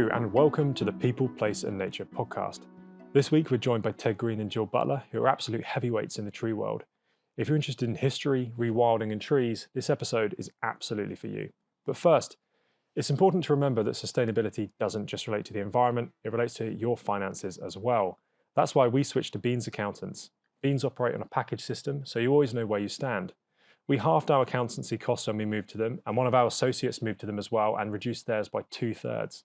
Hello and welcome to the People, Place and Nature podcast. This week we're joined by Ted Green and Jill Butler, who are absolute heavyweights in the tree world. If you're interested in history, rewilding and trees, this episode is absolutely for you. But first, it's important to remember that sustainability doesn't just relate to the environment, it relates to your finances as well. That's why we switched to Beans accountants. Beans operate on a package system, so you always know where you stand. We halved our accountancy costs when we moved to them, and one of our associates moved to them as well and reduced theirs by 2/3.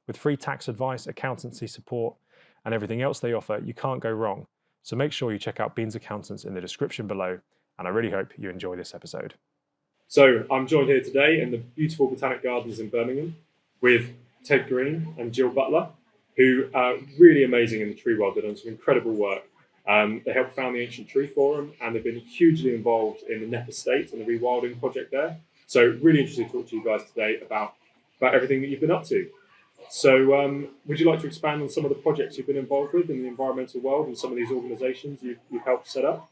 With free tax advice, accountancy support, and everything else they offer, you can't go wrong. So make sure you check out Beans Accountants in the description below, and I really hope you enjoy this episode. So I'm joined here today in the beautiful Botanic Gardens in Birmingham with Ted Green and Jill Butler, who are really amazing in the tree world. They've done some incredible work. They helped found the Ancient Tree Forum, and they've been hugely involved in the Knepp Estate and the Rewilding project there. So really interested to talk to you guys today about everything that you've been up to. So would you like to expand on some of the projects you've been involved with in the environmental world and some of these organisations you've helped set up?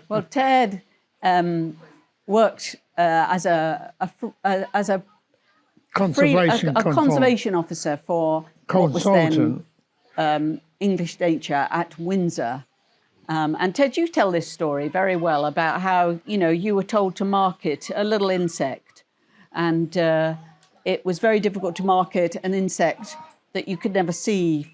Well, Ted worked as a conservation officer for what was then English Nature at Windsor. And Ted, you tell this story very well about how, you were told to market a little insect. And it was very difficult to market an insect that you could never see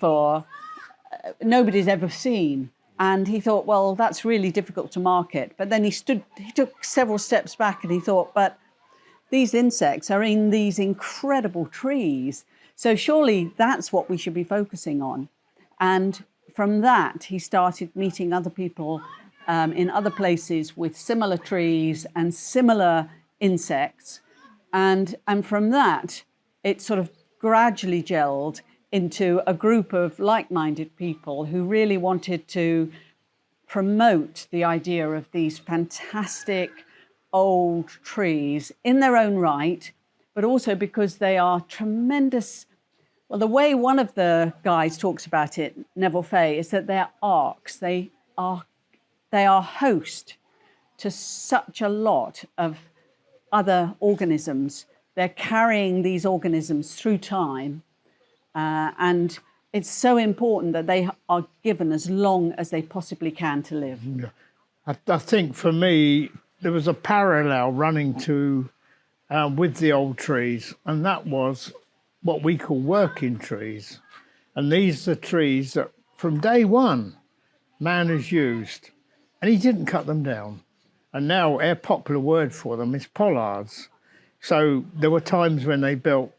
nobody's ever seen. And he thought, well, that's really difficult to market. But then he took several steps back and he thought, but these insects are in these incredible trees. So surely that's what we should be focusing on. And from that, he started meeting other people in other places with similar trees and similar insects. And from that, it sort of gradually gelled into a group of like-minded people who really wanted to promote the idea of these fantastic old trees in their own right, but also because they are tremendous. Well, the way one of the guys talks about it, Neville Fay, is that they're arks. They are host to such a lot of other organisms. They're carrying these organisms through time, and it's so important that they are given as long as they possibly can to live. I think for me, there was a parallel running to with the old trees, and that was what we call working trees. And these are trees that from day one, man has used, and he didn't cut them down. And now our popular word for them is pollards. So there were times when they built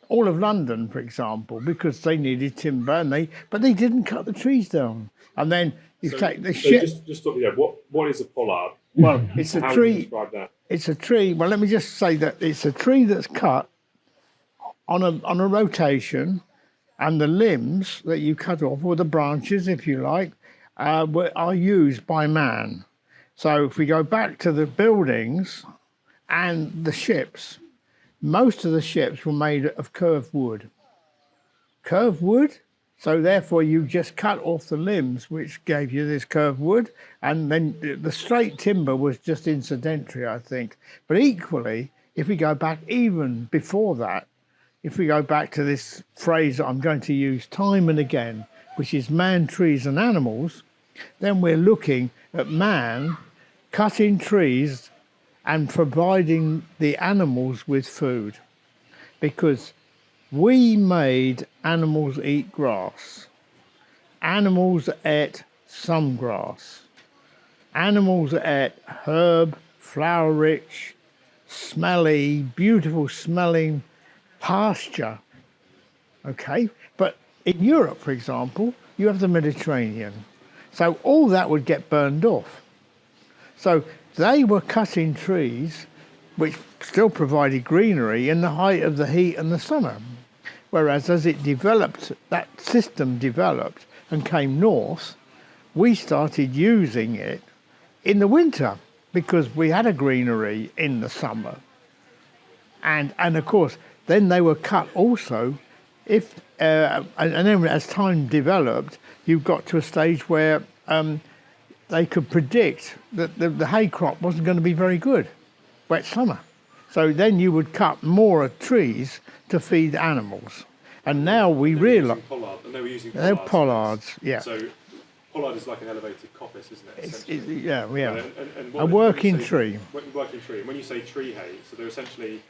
all of London, for example, because they needed timber, but they didn't cut the trees down. And then you take the shit. Just stop you there. What is a pollard? Well, it's a How tree. would you describe that? It's a tree. Well, let me just say that it's a tree that's cut on a rotation, and the limbs that you cut off, or the branches, if you like, are used by man. So if we go back to the buildings and the ships, most of the ships were made of curved wood. Curved wood, so therefore you just cut off the limbs, which gave you this curved wood, and then the straight timber was just incidentary, I think. But equally, if we go back even before that, if we go back to this phrase that I'm going to use time and again, which is man, trees and animals, then we're looking at man cutting trees and providing the animals with food, because we made animals eat grass. Animals ate some grass. Animals ate herb, flower-rich, smelly, beautiful smelling pasture. Okay, but in Europe, for example, you have the Mediterranean. So all that would get burned off. So they were cutting trees which still provided greenery in the height of the heat and the summer. Whereas as it developed, that system developed and came north, we started using it in the winter because we had a greenery in the summer. And of course, then they were cut also. And then as time developed, you got to a stage where they could predict that the hay crop wasn't going to be very good, wet summer. So then you would cut more trees to feed animals. And now we realise... And they were using pollards. They're pollards, yeah. So pollard is like an elevated coppice, isn't it? Yeah. And A working tree. Working tree. And when you say tree hay, so they're essentially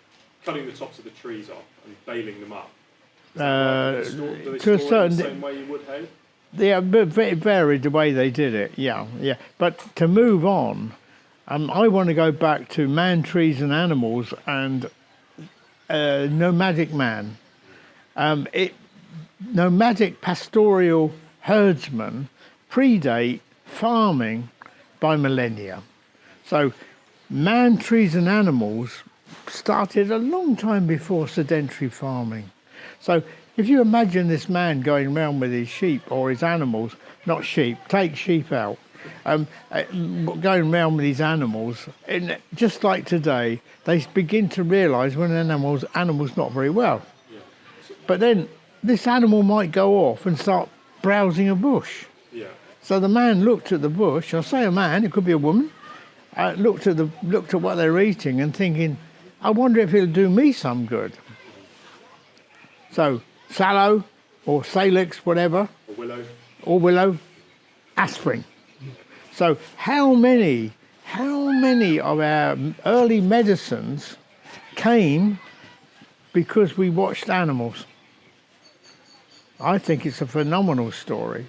cutting the tops of the trees off and baling them up. Do they to a store it certain the same way you would hay? Yeah, but it varied the way they did it, yeah. But to move on, I want to go back to man, trees and animals and nomadic man. Nomadic pastoral herdsmen predate farming by millennia. So man, trees and animals started a long time before sedentary farming. So if you imagine this man going around with his sheep or his animals, not sheep, take sheep out, going around with his animals, and just like today, they begin to realise when an animal's not very well. Yeah. But then this animal might go off and start browsing a bush. Yeah. So the man looked at the bush, I say a man, it could be a woman, looked at what they're eating and thinking, I wonder if it'll do me some good. So sallow or salix, whatever, or willow, aspirin. So how many of our early medicines came because we watched animals? I think it's a phenomenal story.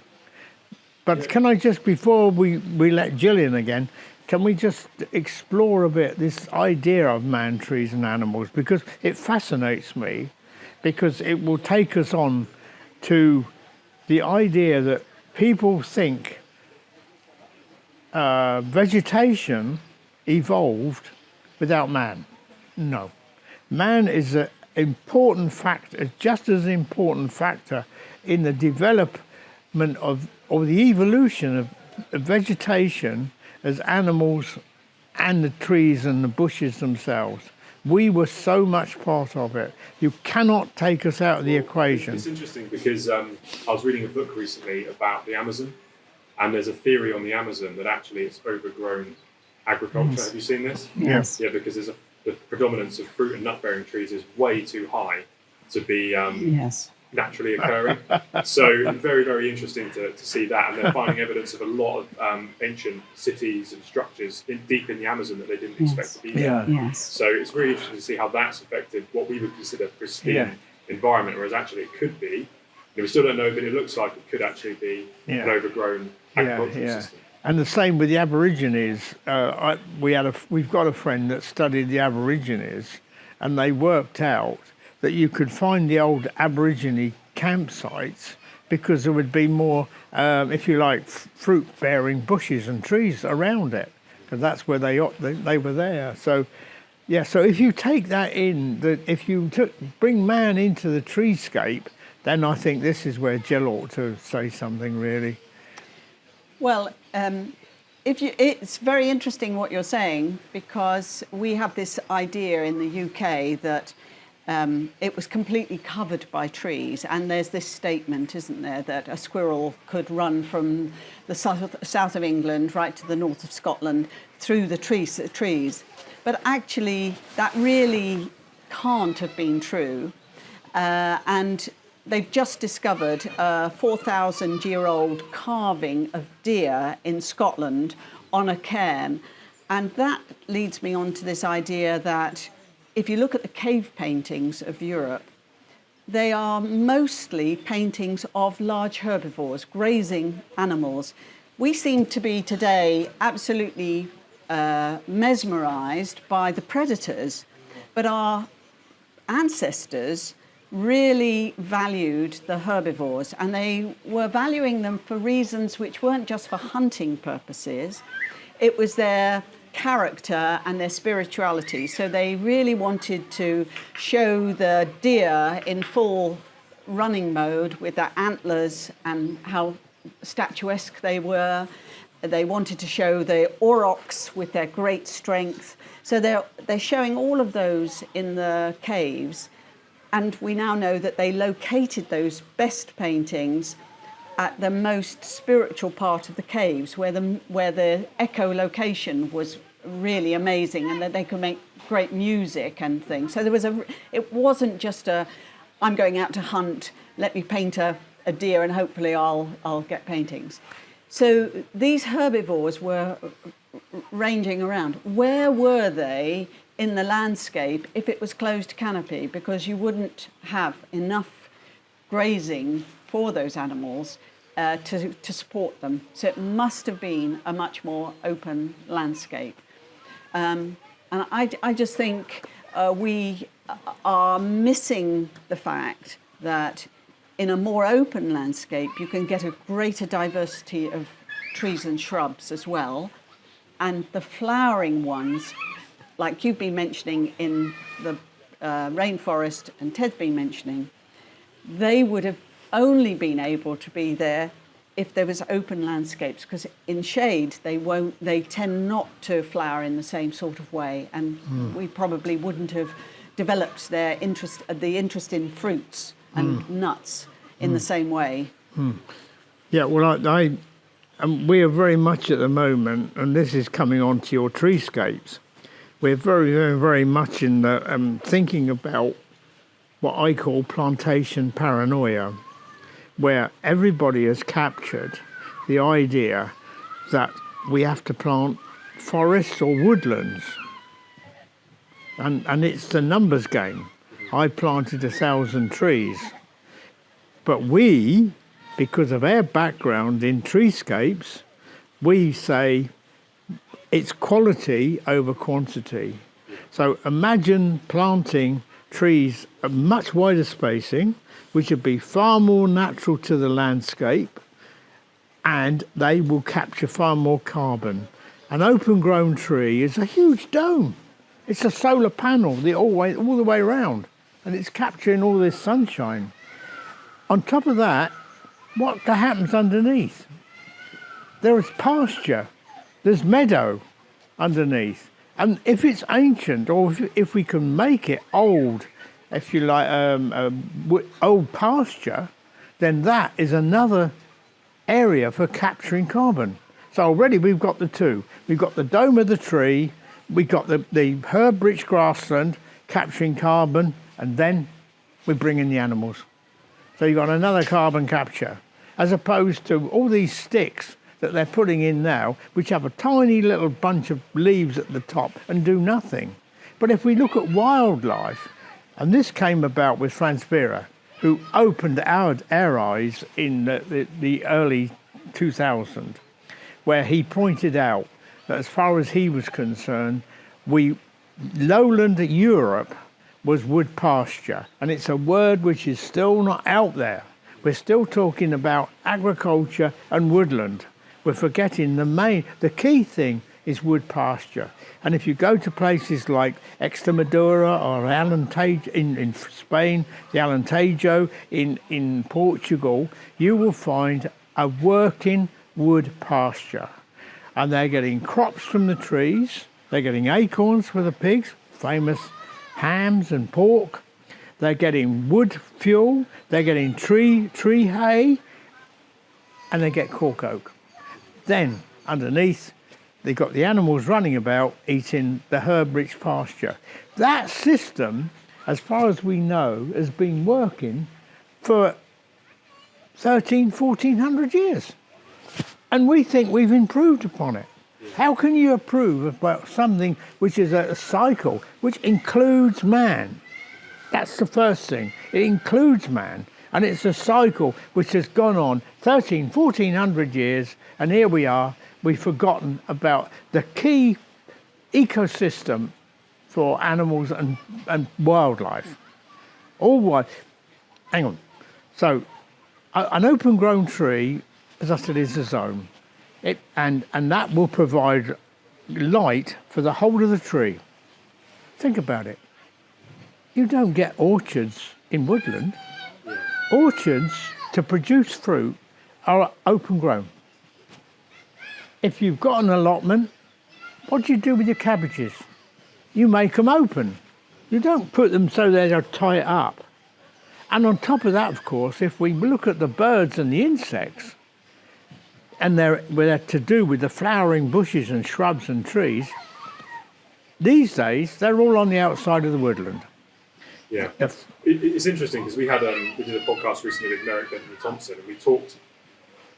But can I just, before we let Jill in again, can we just explore a bit this idea of man, trees and animals? Because it fascinates me, because it will take us on to the idea that people think vegetation evolved without man. No. Man is an important factor, just as important factor in the development of, or the evolution of vegetation as animals and the trees and the bushes themselves. We were so much part of it. You cannot take us out of the equation. It's interesting because I was reading a book recently about the Amazon, and there's a theory on the Amazon that actually it's overgrown agriculture. Yes. Have you seen this? Yes. Yeah, because the predominance of fruit and nut-bearing trees is way too high to be naturally occurring. So very, very interesting to see that. And they're finding evidence of a lot of ancient cities and structures deep in the Amazon that they didn't expect to be there. Yes. So it's really interesting to see how that's affected what we would consider pristine environment, whereas actually it could be. We still don't know, but it looks like it could actually be an overgrown agricultural system. And the same with the Aborigines. We've got a friend that studied the Aborigines, and they worked out that you could find the old Aborigine campsites because there would be more, if you like, fruit-bearing bushes and trees around it, because that's where they were there. So, yeah. So if you take that in, if you bring man into the treescape, then I think this is where Jill ought to say something, really. Well, it's very interesting what you're saying, because we have this idea in the UK that it was completely covered by trees, and there's this statement, isn't there, that a squirrel could run from the south of England right to the north of Scotland through the trees. But actually, that really can't have been true, and they've just discovered a 4,000-year-old carving of deer in Scotland on a cairn. And that leads me on to this idea that if you look at the cave paintings of Europe, they are mostly paintings of large herbivores, grazing animals. We seem to be today absolutely mesmerised by the predators, but our ancestors really valued the herbivores, and they were valuing them for reasons which weren't just for hunting purposes. It was their character and their spirituality. So they really wanted to show the deer in full running mode with their antlers and how statuesque they were. They wanted to show the aurochs with their great strength. So they're showing all of those in the caves. And we now know that they located those best paintings at the most spiritual part of the caves, where the echolocation was really amazing, and that they could make great music and things. So it wasn't just I'm going out to hunt, let me paint a deer and hopefully I'll get paintings. So these herbivores were ranging around. Where were they in the landscape if it was closed canopy? Because you wouldn't have enough grazing for those animals to support them. So it must have been a much more open landscape. And I just think we are missing the fact that in a more open landscape, you can get a greater diversity of trees and shrubs as well. And the flowering ones, like you've been mentioning in the rainforest and Ted's been mentioning, they would have only been able to be there if there was open landscapes, because in shade they tend not to flower in the same sort of way, and we probably wouldn't have developed the interest in fruits and nuts in the same way. Yeah, well, we are very much at the moment, and this is coming on to your treescapes, we're very, very, very much in the thinking about what I call plantation paranoia, where everybody has captured the idea that we have to plant forests or woodlands. And it's the numbers game. I planted 1,000 trees. But we, because of our background in treescapes, we say it's quality over quantity. So imagine planting trees at much wider spacing, which would be far more natural to the landscape, and they will capture far more carbon. An open-grown tree is a huge dome. It's a solar panel all the way around, and it's capturing all this sunshine. On top of that, what happens underneath? There is pasture, there's meadow underneath. And if it's ancient, or if we can make it old, if you like, old pasture, then that is another area for capturing carbon. So already we've got the two. We've got the dome of the tree, we've got the herb-rich grassland capturing carbon, and then we bring in the animals. So you've got another carbon capture, as opposed to all these sticks that they're putting in now, which have a tiny little bunch of leaves at the top and do nothing. But if we look at wildlife, and this came about with Franz Behrer, who opened our eyes in the early 2000s, where he pointed out that as far as he was concerned, lowland Europe was wood pasture, and it's a word which is still not out there. We're still talking about agriculture and woodland. We're forgetting the key thing is wood pasture. And if you go to places like Extremadura or Alentejo in Spain, the Alentejo in Portugal, you will find a working wood pasture. And they're getting crops from the trees, they're getting acorns for the pigs, famous hams and pork, they're getting wood fuel, they're getting tree hay, and they get cork oak. Then, underneath, they've got the animals running about eating the herb-rich pasture. That system, as far as we know, has been working for 1,400 years. And we think we've improved upon it. How can you improve about something which is a cycle, which includes man? That's the first thing. It includes man. And it's a cycle which has gone on 1,400 years, and here we are, we've forgotten about the key ecosystem for animals and wildlife. Hang on. So, an open-grown tree, as I said, is a zone. And that will provide light for the whole of the tree. Think about it. You don't get orchards in woodland. Orchards, to produce fruit, are open grown. If you've got an allotment, what do you do with your cabbages? You make them open. You don't put them so they're tied up. And on top of that, of course, if we look at the birds and the insects, and they're to do with the flowering bushes and shrubs and trees, these days they're all on the outside of the woodland. Yeah, it's interesting because we did a podcast recently with Merrick Benjamin Thompson, and we talked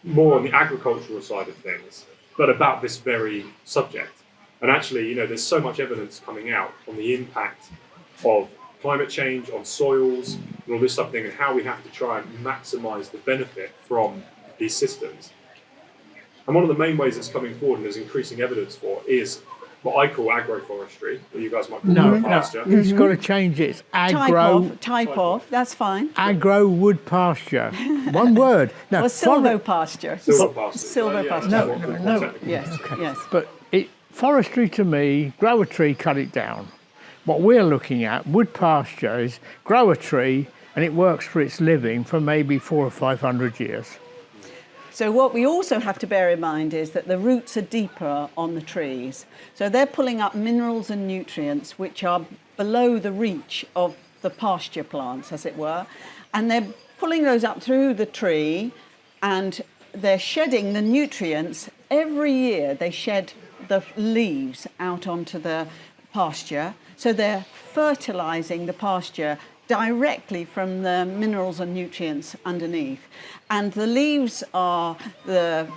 more on the agricultural side of things, but about this very subject. And actually, there's so much evidence coming out on the impact of climate change on soils and all this stuff thing, and how we have to try and maximise the benefit from these systems. And one of the main ways that's coming forward, and there's increasing evidence for, is what I call agroforestry, or you guys might call pasture. It's got to change it. Type of, that's fine. Agro wood pasture. One word. No, or silvopasture. Silvopasture. No. Yes, yes. But forestry to me, grow a tree, cut it down. What we're looking at, wood pasture, is grow a tree and it works for its living for maybe 400 or 500 years. So what we also have to bear in mind is that the roots are deeper on the trees. So they're pulling up minerals and nutrients which are below the reach of the pasture plants, as it were. And they're pulling those up through the tree, and they're shedding the nutrients. Every year they shed the leaves out onto the pasture. So they're fertilizing the pasture directly from the minerals and nutrients underneath. And the leaves are the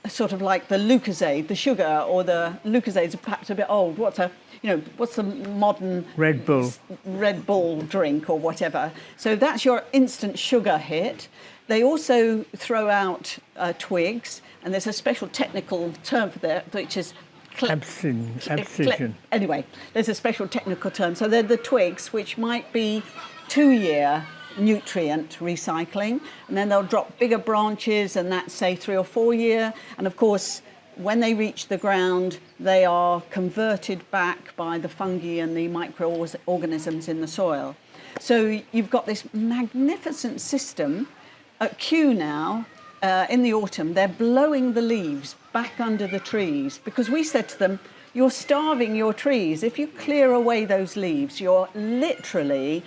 sort of like the Lucozade, the sugar, or the Lucozades are perhaps a bit old. What's the modern Red Bull drink or whatever. So that's your instant sugar hit. They also throw out twigs, and there's a special technical term for that, which is abscission. Anyway, there's a special technical term. So they're the twigs, which might be 2-year nutrient recycling, and then they'll drop bigger branches, and that's say 3 or 4 year. And of course, when they reach the ground, they are converted back by the fungi and the microorganisms in the soil. So you've got this magnificent system. At Kew now, in the autumn, they're blowing the leaves back under the trees, because we said to them, you're starving your trees. If you clear away those leaves, you're literally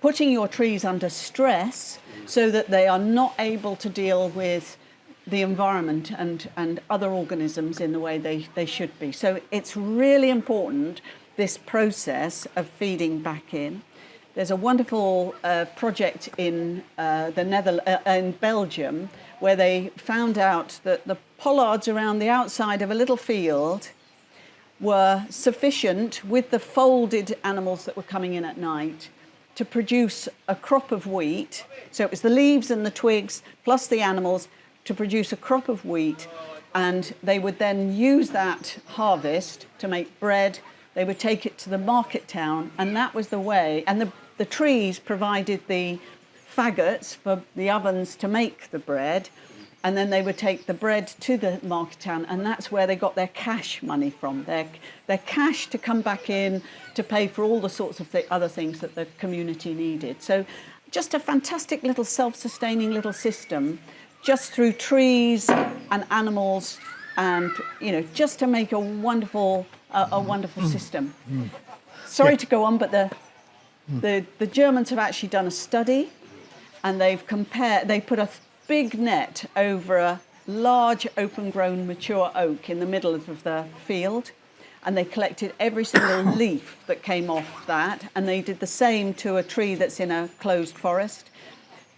putting your trees under stress so that they are not able to deal with the environment and other organisms in the way they should be. So it's really important, this process of feeding back in. There's a wonderful project in in Belgium where they found out that the pollards around the outside of a little field were sufficient, with the folded animals that were coming in at night, to produce a crop of wheat. So it was the leaves and the twigs plus the animals to produce a crop of wheat, and they would then use that harvest to make bread. They would take it to the market town, and that was the way. And the trees provided the faggots for the ovens to make the bread, and then they would take the bread to the market town, and that's where they got their cash money from, their cash to come back in to pay for all the sorts of other things that the community needed. So just a fantastic little self-sustaining little system, just through trees and animals, and just to make a wonderful system. Sorry to go on, but the Germans have actually done a study, and they put a big net over a large open-grown mature oak in the middle of the field, and they collected every single leaf that came off that, and they did the same to a tree that's in a closed forest.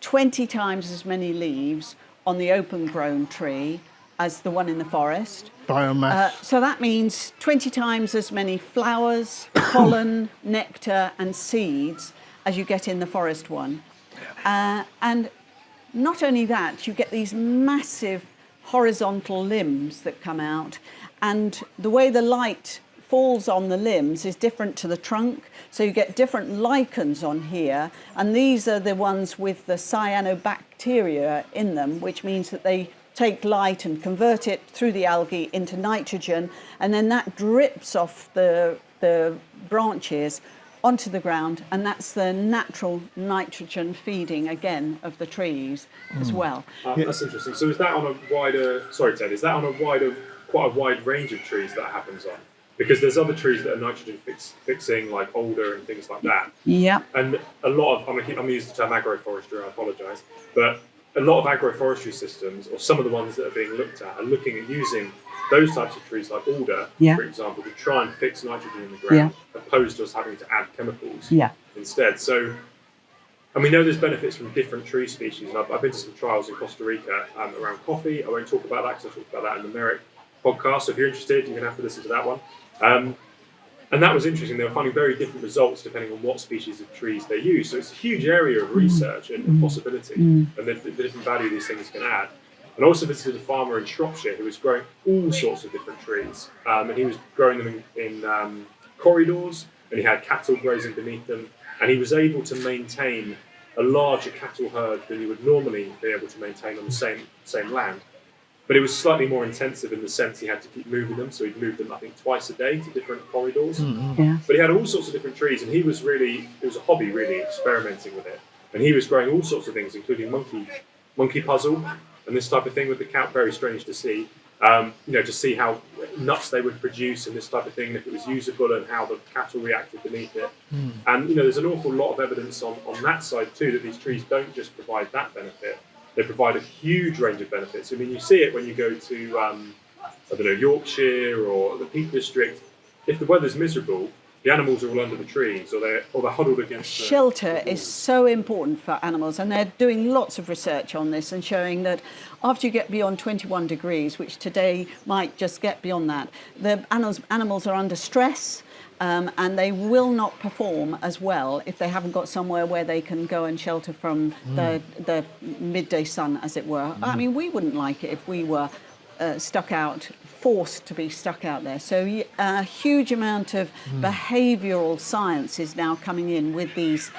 20 times as many leaves on the open-grown tree as the one in the forest. Biomass. So that means 20 times as many flowers, pollen, nectar and seeds as you get in the forest one. And not only that, you get these massive horizontal limbs that come out, and the way the light falls on the limbs is different to the trunk, so you get different lichens on here, and these are the ones with the cyanobacteria in them, which means that they take light and convert it through the algae into nitrogen, and then that drips off the branches onto the ground, and that's the natural nitrogen feeding again of the trees as well. That's interesting. So is that on a wider, sorry Ted, is that on a wider, quite a wide range of trees that happens on? because there's other trees that are nitrogen fixing, like alder and things like that. Yeah. And a lot of, I'm going to use the term agroforestry, I apologise, but a lot of agroforestry systems, or some of the ones that are being looked at, are looking at using those types of trees like alder, for example, to try and fix nitrogen in the ground, opposed to us having to add chemicals instead. So, and we know there's benefits from different tree species. And I've been to some trials in Costa Rica around coffee. I won't talk about that because I talked about that in the Merrick podcast. So if you're interested, you're going to have to listen to that one. And that was interesting. They were finding very different results depending on what species of trees they use. So it's a huge area of research and possibility, and the different value these things can add. And I also visited a farmer in Shropshire who was growing all sorts of different trees. And he was growing them in corridors, and he had cattle grazing beneath them. And he was able to maintain a larger cattle herd than you would normally be able to maintain on the same land. But it was slightly more intensive in the sense he had to keep moving them. So he'd move them, I think, twice a day to different corridors. But he had all sorts of different trees, and he was really, it was a hobby really, experimenting with it. And he was growing all sorts of things, including monkey puzzle and this type of thing with the cow. Very strange to see, to see how nuts they would produce and this type of thing, and if it was usable and how the cattle reacted beneath it. And, there's an awful lot of evidence on that side too, that these trees don't just provide that benefit. They provide a huge range of benefits. I mean, you see it when you go to, Yorkshire or the Peak District. If the weather's miserable, the animals are all under the trees, or they're huddled against. Shelter is so important for animals, and they're doing lots of research on this and showing that after you get beyond 21 degrees, which today might just get beyond that, the animals are under stress. And they will not perform as well if they haven't got somewhere where they can go and shelter from the midday sun, as it were. I mean, we wouldn't like it if we were forced to be stuck out there. So a huge amount of behavioural science is now coming in with these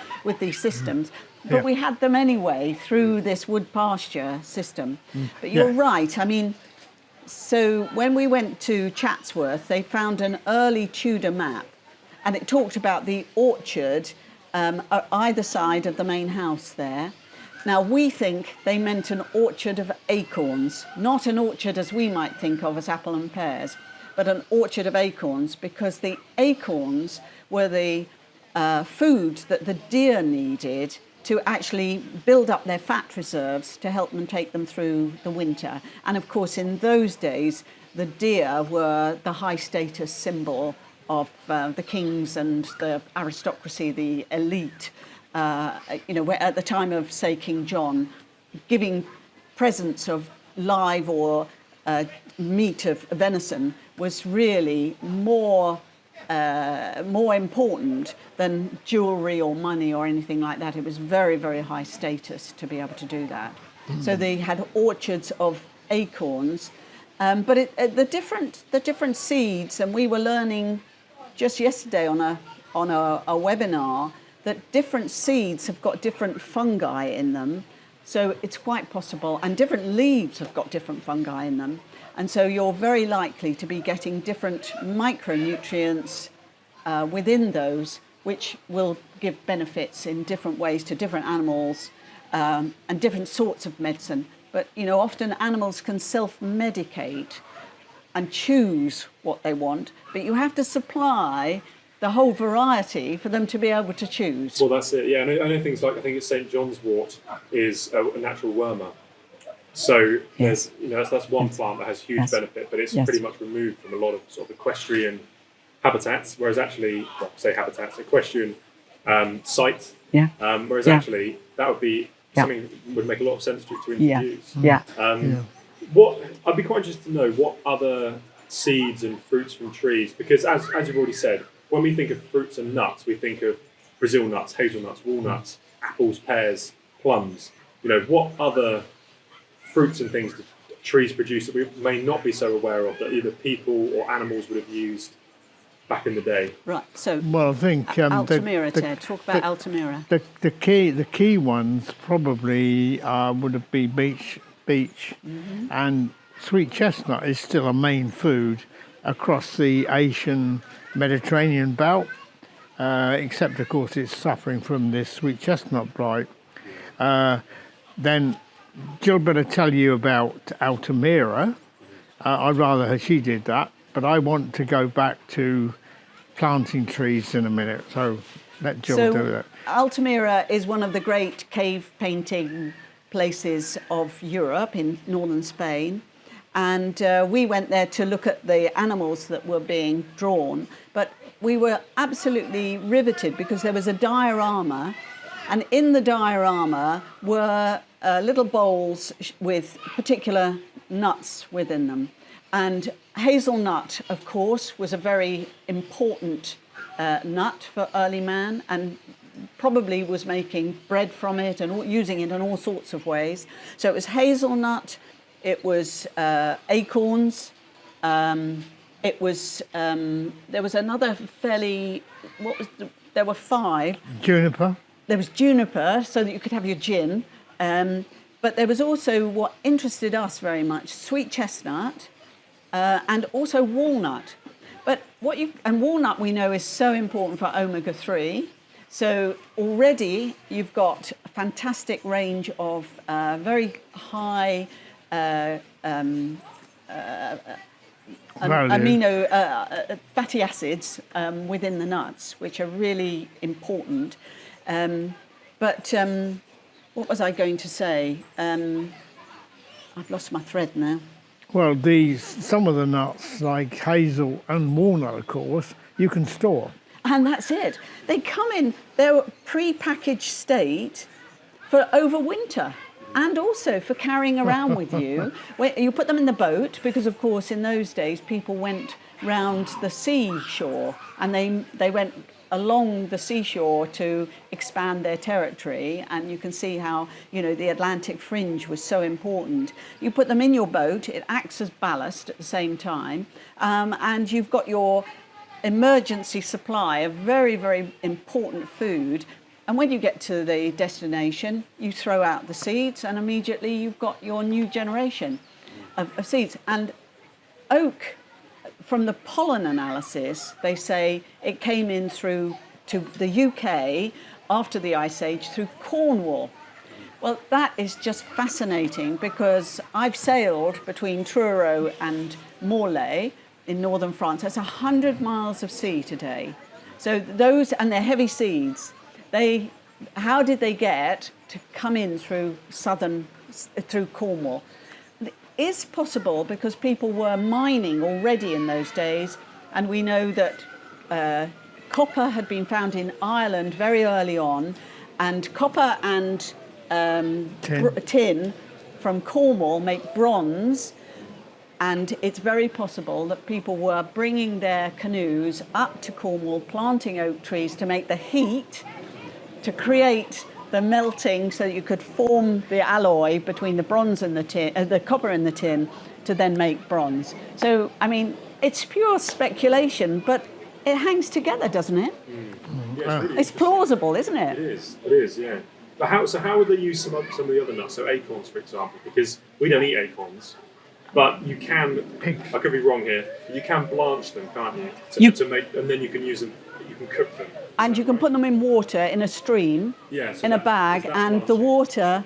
systems. But we had them anyway through this wood pasture system. But you're right. I mean, so when we went to Chatsworth, they found an early Tudor map, and it talked about the orchard either side of the main house there. Now, we think they meant an orchard of acorns, not an orchard as we might think of as apple and pears, but an orchard of acorns, because the acorns were the food that the deer needed to actually build up their fat reserves to help them take them through the winter. And of course, in those days, the deer were the high status symbol of the kings and the aristocracy, the elite. At the time of, say, King John, giving presents of live or meat of venison was really more important than jewellery or money or anything like that. It was very, very high status to be able to do that. So they had orchards of acorns, but the different seeds, and we were learning just yesterday on a webinar that different seeds have got different fungi in them. So it's quite possible, and different leaves have got different fungi in them. And so you're very likely to be getting different micronutrients within those, which will give benefits in different ways to different animals and different sorts of medicine. But, often animals can self-medicate and choose what they want, but you have to supply the whole variety for them to be able to choose. Well, that's it, yeah. And I know things like, I think it's St. John's wort is a natural wormer. So there's, that's one plant that has huge benefit, but it's pretty much removed from a lot of sort of equestrian habitats, whereas actually, equestrian sites. Whereas actually, that would be something that would make a lot of sense to introduce. What I'd be quite interested to know what other seeds and fruits from trees, because as you've already said, when we think of fruits and nuts, we think of Brazil nuts, hazelnuts, walnuts, apples, pears, plums. What other fruits and things that trees produce that we may not be so aware of that either people or animals would have used back in the day? Right. So, well, I think Altamira, Ted. Talk about Altamira. The key ones probably would have been beech, and sweet chestnut is still a main food across the Asian Mediterranean belt, except of course it's suffering from this sweet chestnut blight. Then Jill better tell you about Altamira. I'd rather she did that. but I want to go back to planting trees in a minute. So let Jill do that. Altamira is one of the great cave painting places of Europe in northern Spain. And we went there to look at the animals that were being drawn. But we were absolutely riveted because there was a diorama. And in the diorama were little bowls with particular nuts within them. And hazelnut, of course, was a very important nut for early man, and probably was making bread from it and using it in all sorts of ways. So it was hazelnut, it was acorns, it was, there was another fairly, there were 5. Juniper. There was juniper, so that you could have your gin. But there was also what interested us very much, sweet chestnut, and also walnut. But and walnut we know is so important for omega-3. So already you've got a fantastic range of very high fatty acids within the nuts, which are really important. But what was I going to say? I've lost my thread now. Well, some of the nuts, like hazel and walnut, of course, you can store. And that's it. They come in their pre-packaged state for over winter and also for carrying around with you. You put them in the boat because, of course, in those days, people went round the seashore and they went along the seashore to expand their territory, and you can see how, you know, the Atlantic fringe was so important. You put them in your boat, it acts as ballast at the same time, and you've got your emergency supply of very, very important food. And when you get to the destination, you throw out the seeds, and immediately you've got your new generation of seeds. And oak, from the pollen analysis, they say it came in through to the UK after the Ice Age through Cornwall. Well, that is just fascinating because I've sailed between Truro and Morlaix in northern France. That's 100 miles of sea today. So those, and they're heavy seeds, how did they get to come in through Cornwall? Is possible because people were mining already in those days, and we know that copper had been found in Ireland very early on, and copper and tin from Cornwall make bronze, and it's very possible that people were bringing their canoes up to Cornwall, planting oak trees to make the heat, to create the melting so that you could form the alloy between the bronze and the tin, the copper and the tin, to then make bronze. So, I mean, it's pure speculation, but it hangs together, doesn't it? Yeah, it's plausible, isn't it? It is, yeah. But how would they use some of the other nuts? So acorns, for example, because we don't eat acorns, but you can. I could be wrong here. You can blanch them, can't you? To make, and then you can use them. You can cook them. And you can put them in water in a stream, in a bag, and the water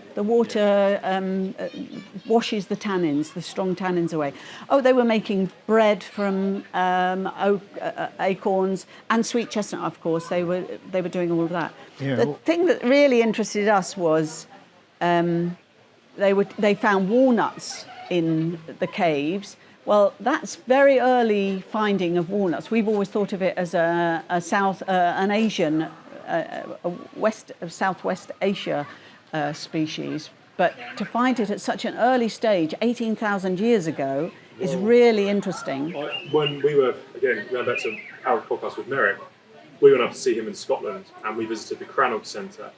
washes the tannins, the strong tannins away. Oh, they were making bread from acorns and sweet chestnut, of course. They were doing all of that. Yeah. The thing that really interested us was they found walnuts in the caves. Well, that's very early finding of walnuts. We've always thought of it as an Asian, Southwest Asia species. But to find it at such an early stage, 18,000 years ago, is really interesting. When we were, again, going back to our podcast with Merrick, we went up to see him in Scotland, and we visited the Crannog Centre,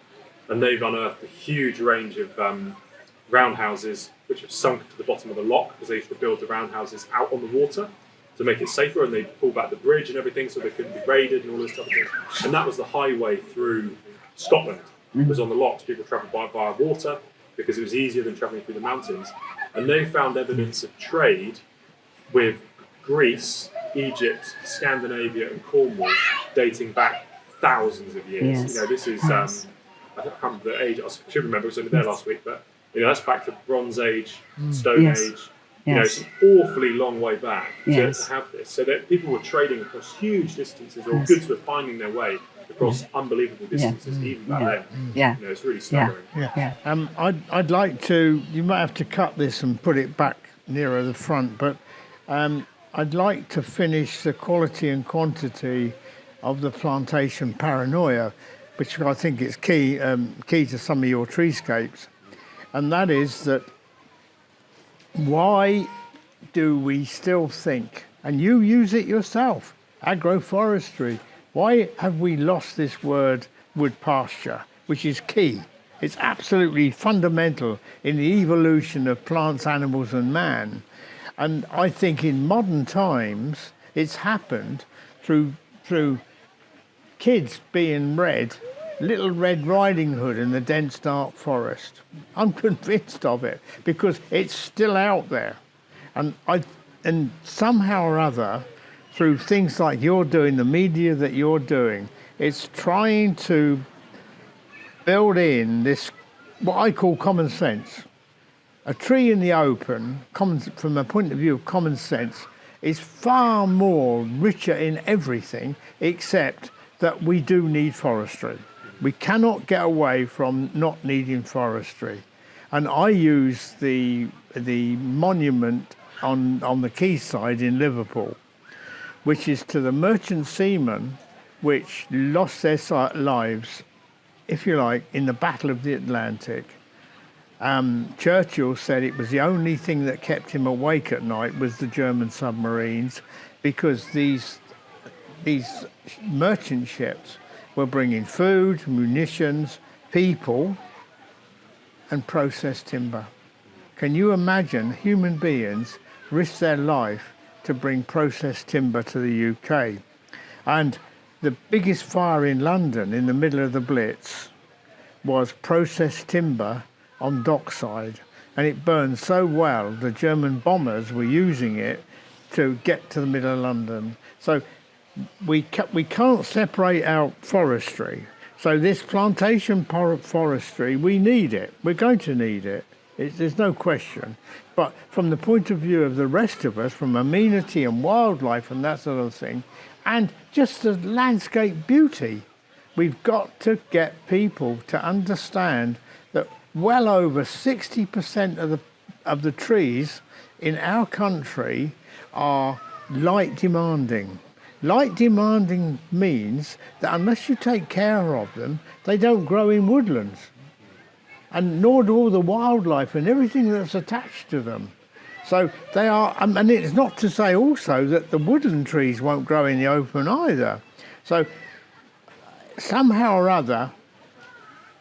and they've unearthed a huge range of roundhouses which have sunk to the bottom of the loch because they used to build the roundhouses out on the water to make it safer, and they pulled back the bridge and everything so they couldn't be raided and all this stuff. And that was the highway through Scotland. It was on the lochs. People travelled via water because it was easier than travelling through the mountains. And they found evidence of trade with Greece, Egypt, Scandinavia and Cornwall dating back thousands of years. Yes. You know, this is, I can't remember the age, I should remember, it was only there last week, but you know, that's back to Bronze Age, Stone Age, You know, it's an awfully long way back to have this. So that people were trading across huge distances, or goods were finding their way across unbelievable distances, even back then. Yeah. You know, it's really staggering. I'd like to, you might have to cut this and put it back nearer the front, but I'd like to finish the quality and quantity of the plantation paranoia, which I think is key to some of your treescapes. And that is that, why do we still think, and you use it yourself, agroforestry, why have we lost this word wood pasture, which is key? It's absolutely fundamental in the evolution of plants, animals and man. And I think in modern times, it's happened through kids being read Little Red Riding Hood in the dense dark forest. I'm convinced of it because it's still out there. And somehow or other, through things like you're doing, the media that you're doing, it's trying to build in this, what I call common sense. A tree in the open, from a point of view of common sense, is far more richer in everything, except that we do need forestry. We cannot get away from not needing forestry. And I use the monument on the quayside in Liverpool, which is to the merchant seamen which lost their lives, if you like, in the Battle of the Atlantic. Churchill said it was the only thing that kept him awake at night was the German submarines, because these merchant ships were bringing food, munitions, people, and processed timber. Can you imagine human beings risk their life to bring processed timber to the UK? And the biggest fire in London in the middle of the Blitz was processed timber on dockside, and it burned so well the German bombers were using it to get to the middle of London. So we can't separate out forestry. So this plantation forestry, we need it. We're going to need it. There's no question. But from the point of view of the rest of us, from amenity and wildlife and that sort of thing, and just the landscape beauty, we've got to get people to understand that well over 60% of the trees in our country are light demanding. Light demanding means that unless you take care of them, they don't grow in woodlands. And nor do all the wildlife and everything that's attached to them. So they are, and it's not to say also that the woodland trees won't grow in the open either. So somehow or other,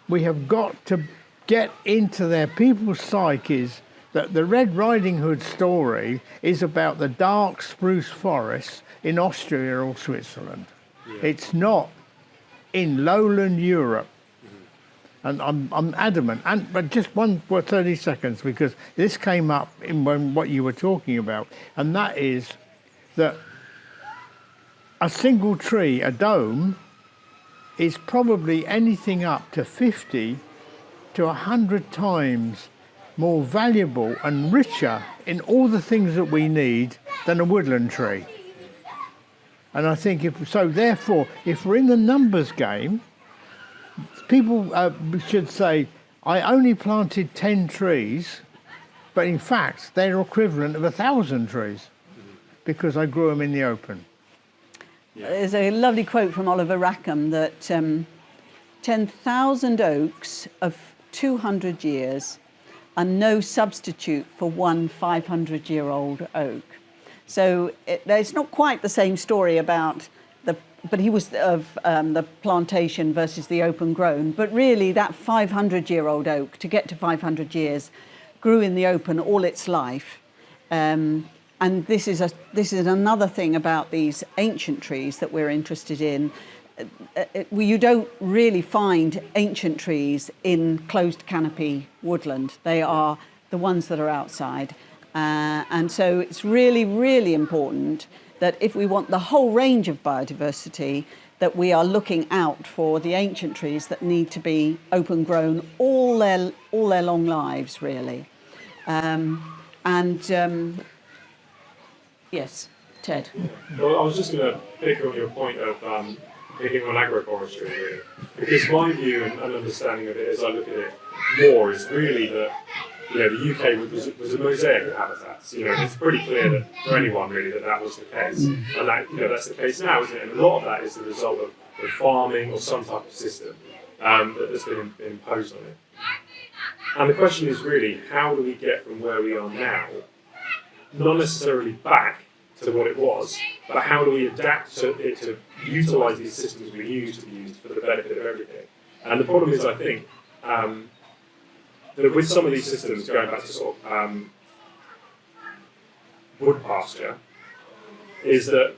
we have got to get into their people's psyches that the Red Riding Hood story is about the dark spruce forests in Austria or Switzerland. Yeah. It's not in lowland Europe. And I'm adamant. But just one for 30 seconds, because this came up in what you were talking about, and that is that a single tree, a dome, is probably anything up to 50 to 100 times more valuable and richer in all the things that we need than a woodland tree. And I think therefore, if we're in the numbers game, people should say, I only planted 10 trees, but in fact, they're equivalent of 1,000 trees because I grew them in the open. Yeah. There's a lovely quote from Oliver Rackham that 10,000 oaks of 200 years are no substitute for one 500-year-old oak. So it's not quite the same story about but he was of the plantation versus the open grown. But really, that 500-year-old oak, to get to 500 years, grew in the open all its life. And this is another thing about these ancient trees that we're interested in. You don't really find ancient trees in closed canopy woodland. They are the ones that are outside. And so it's really, really important that if we want the whole range of biodiversity, that we are looking out for the ancient trees that need to be open grown all their long lives, really. And yes, Ted. Well, I was just going to pick on your point of picking on agroforestry, really, because my view and understanding of it as I look at it more is really that the UK was a mosaic of habitats. It's pretty clear that for anyone really that was the case, and that that's the case now, isn't it? And a lot of that is the result of farming or some type of system that's been imposed on it. And the question is really, how do we get from where we are now, not necessarily back to what it was, but how do we adapt to it to utilise these systems we used to be used for the benefit of everything? And the problem is, I think, that with some of these systems, going back to sort of wood pasture, is that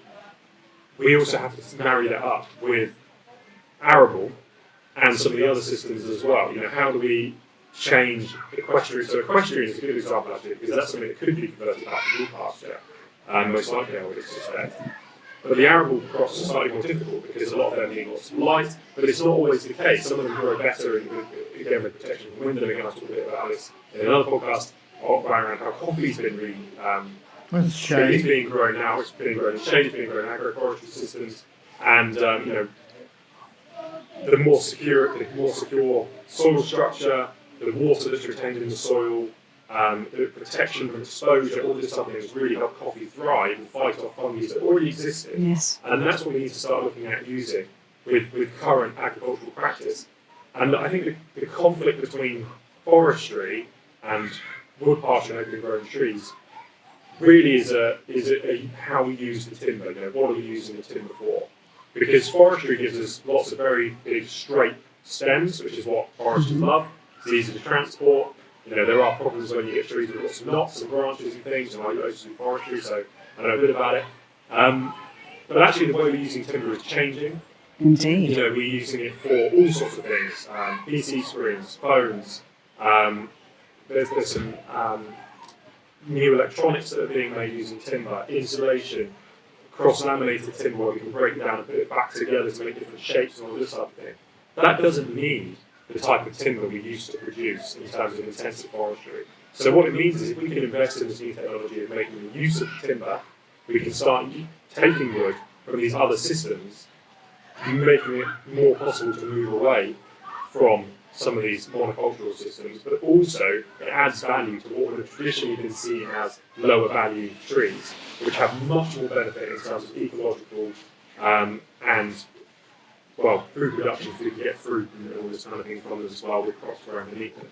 we also have to marry that up with arable and some of the other systems as well. How do we change equestrian? So equestrian is a good example, actually, because that's something that could be converted back to wood pasture, most likely, I would suspect. But the arable crops are slightly more difficult because a lot of them need lots of light, but it's not always the case. Some of them grow better, again, with protection from wind, and again, I'll talk a bit about this in another podcast, around how coffee's been it's being grown now, it's been grown in shade, it's been grown in agroforestry systems, and the more secure soil structure, the water that's retained in the soil, the protection from exposure, all this stuff has really helped coffee thrive and fight off fungi that already existed. Yes. And that's what we need to start looking at using with current agricultural practice. And I think the conflict between forestry and wood pasture and open grown trees really is how we use the timber. What are we using the timber for? Because forestry gives us lots of very big straight stems, which is what foresters love. It's easy to transport. There are problems when you get trees with lots of knots and branches and things, and I used to do forestry, so I know a bit about it. But actually, the way we're using timber is changing. Indeed. We're using it for all sorts of things: PC screens, phones. There's some new electronics that are being made using timber, insulation, cross-laminated timber where we can break it down and put it back together to make different shapes and all this type of thing. That doesn't need the type of timber we used to produce in terms of intensive forestry. So what it means is if we can invest in this new technology of making use of timber, we can start taking wood from these other systems, making it more possible to move away from some of these monocultural systems, but also it adds value to what would have traditionally been seen as lower value trees, which have much more benefit in terms of ecological and food production, so we can get fruit and all this kind of thing from them as well, with crops growing beneath them.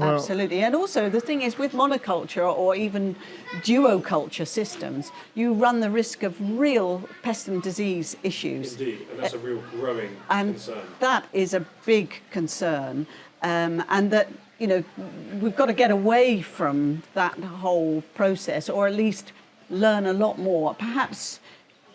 Absolutely. And also the thing is, with monoculture or even duoculture systems, you run the risk of real pest and disease issues. Indeed, and that's a real growing concern. That is a big concern, and that we've got to get away from that whole process, or at least learn a lot more. Perhaps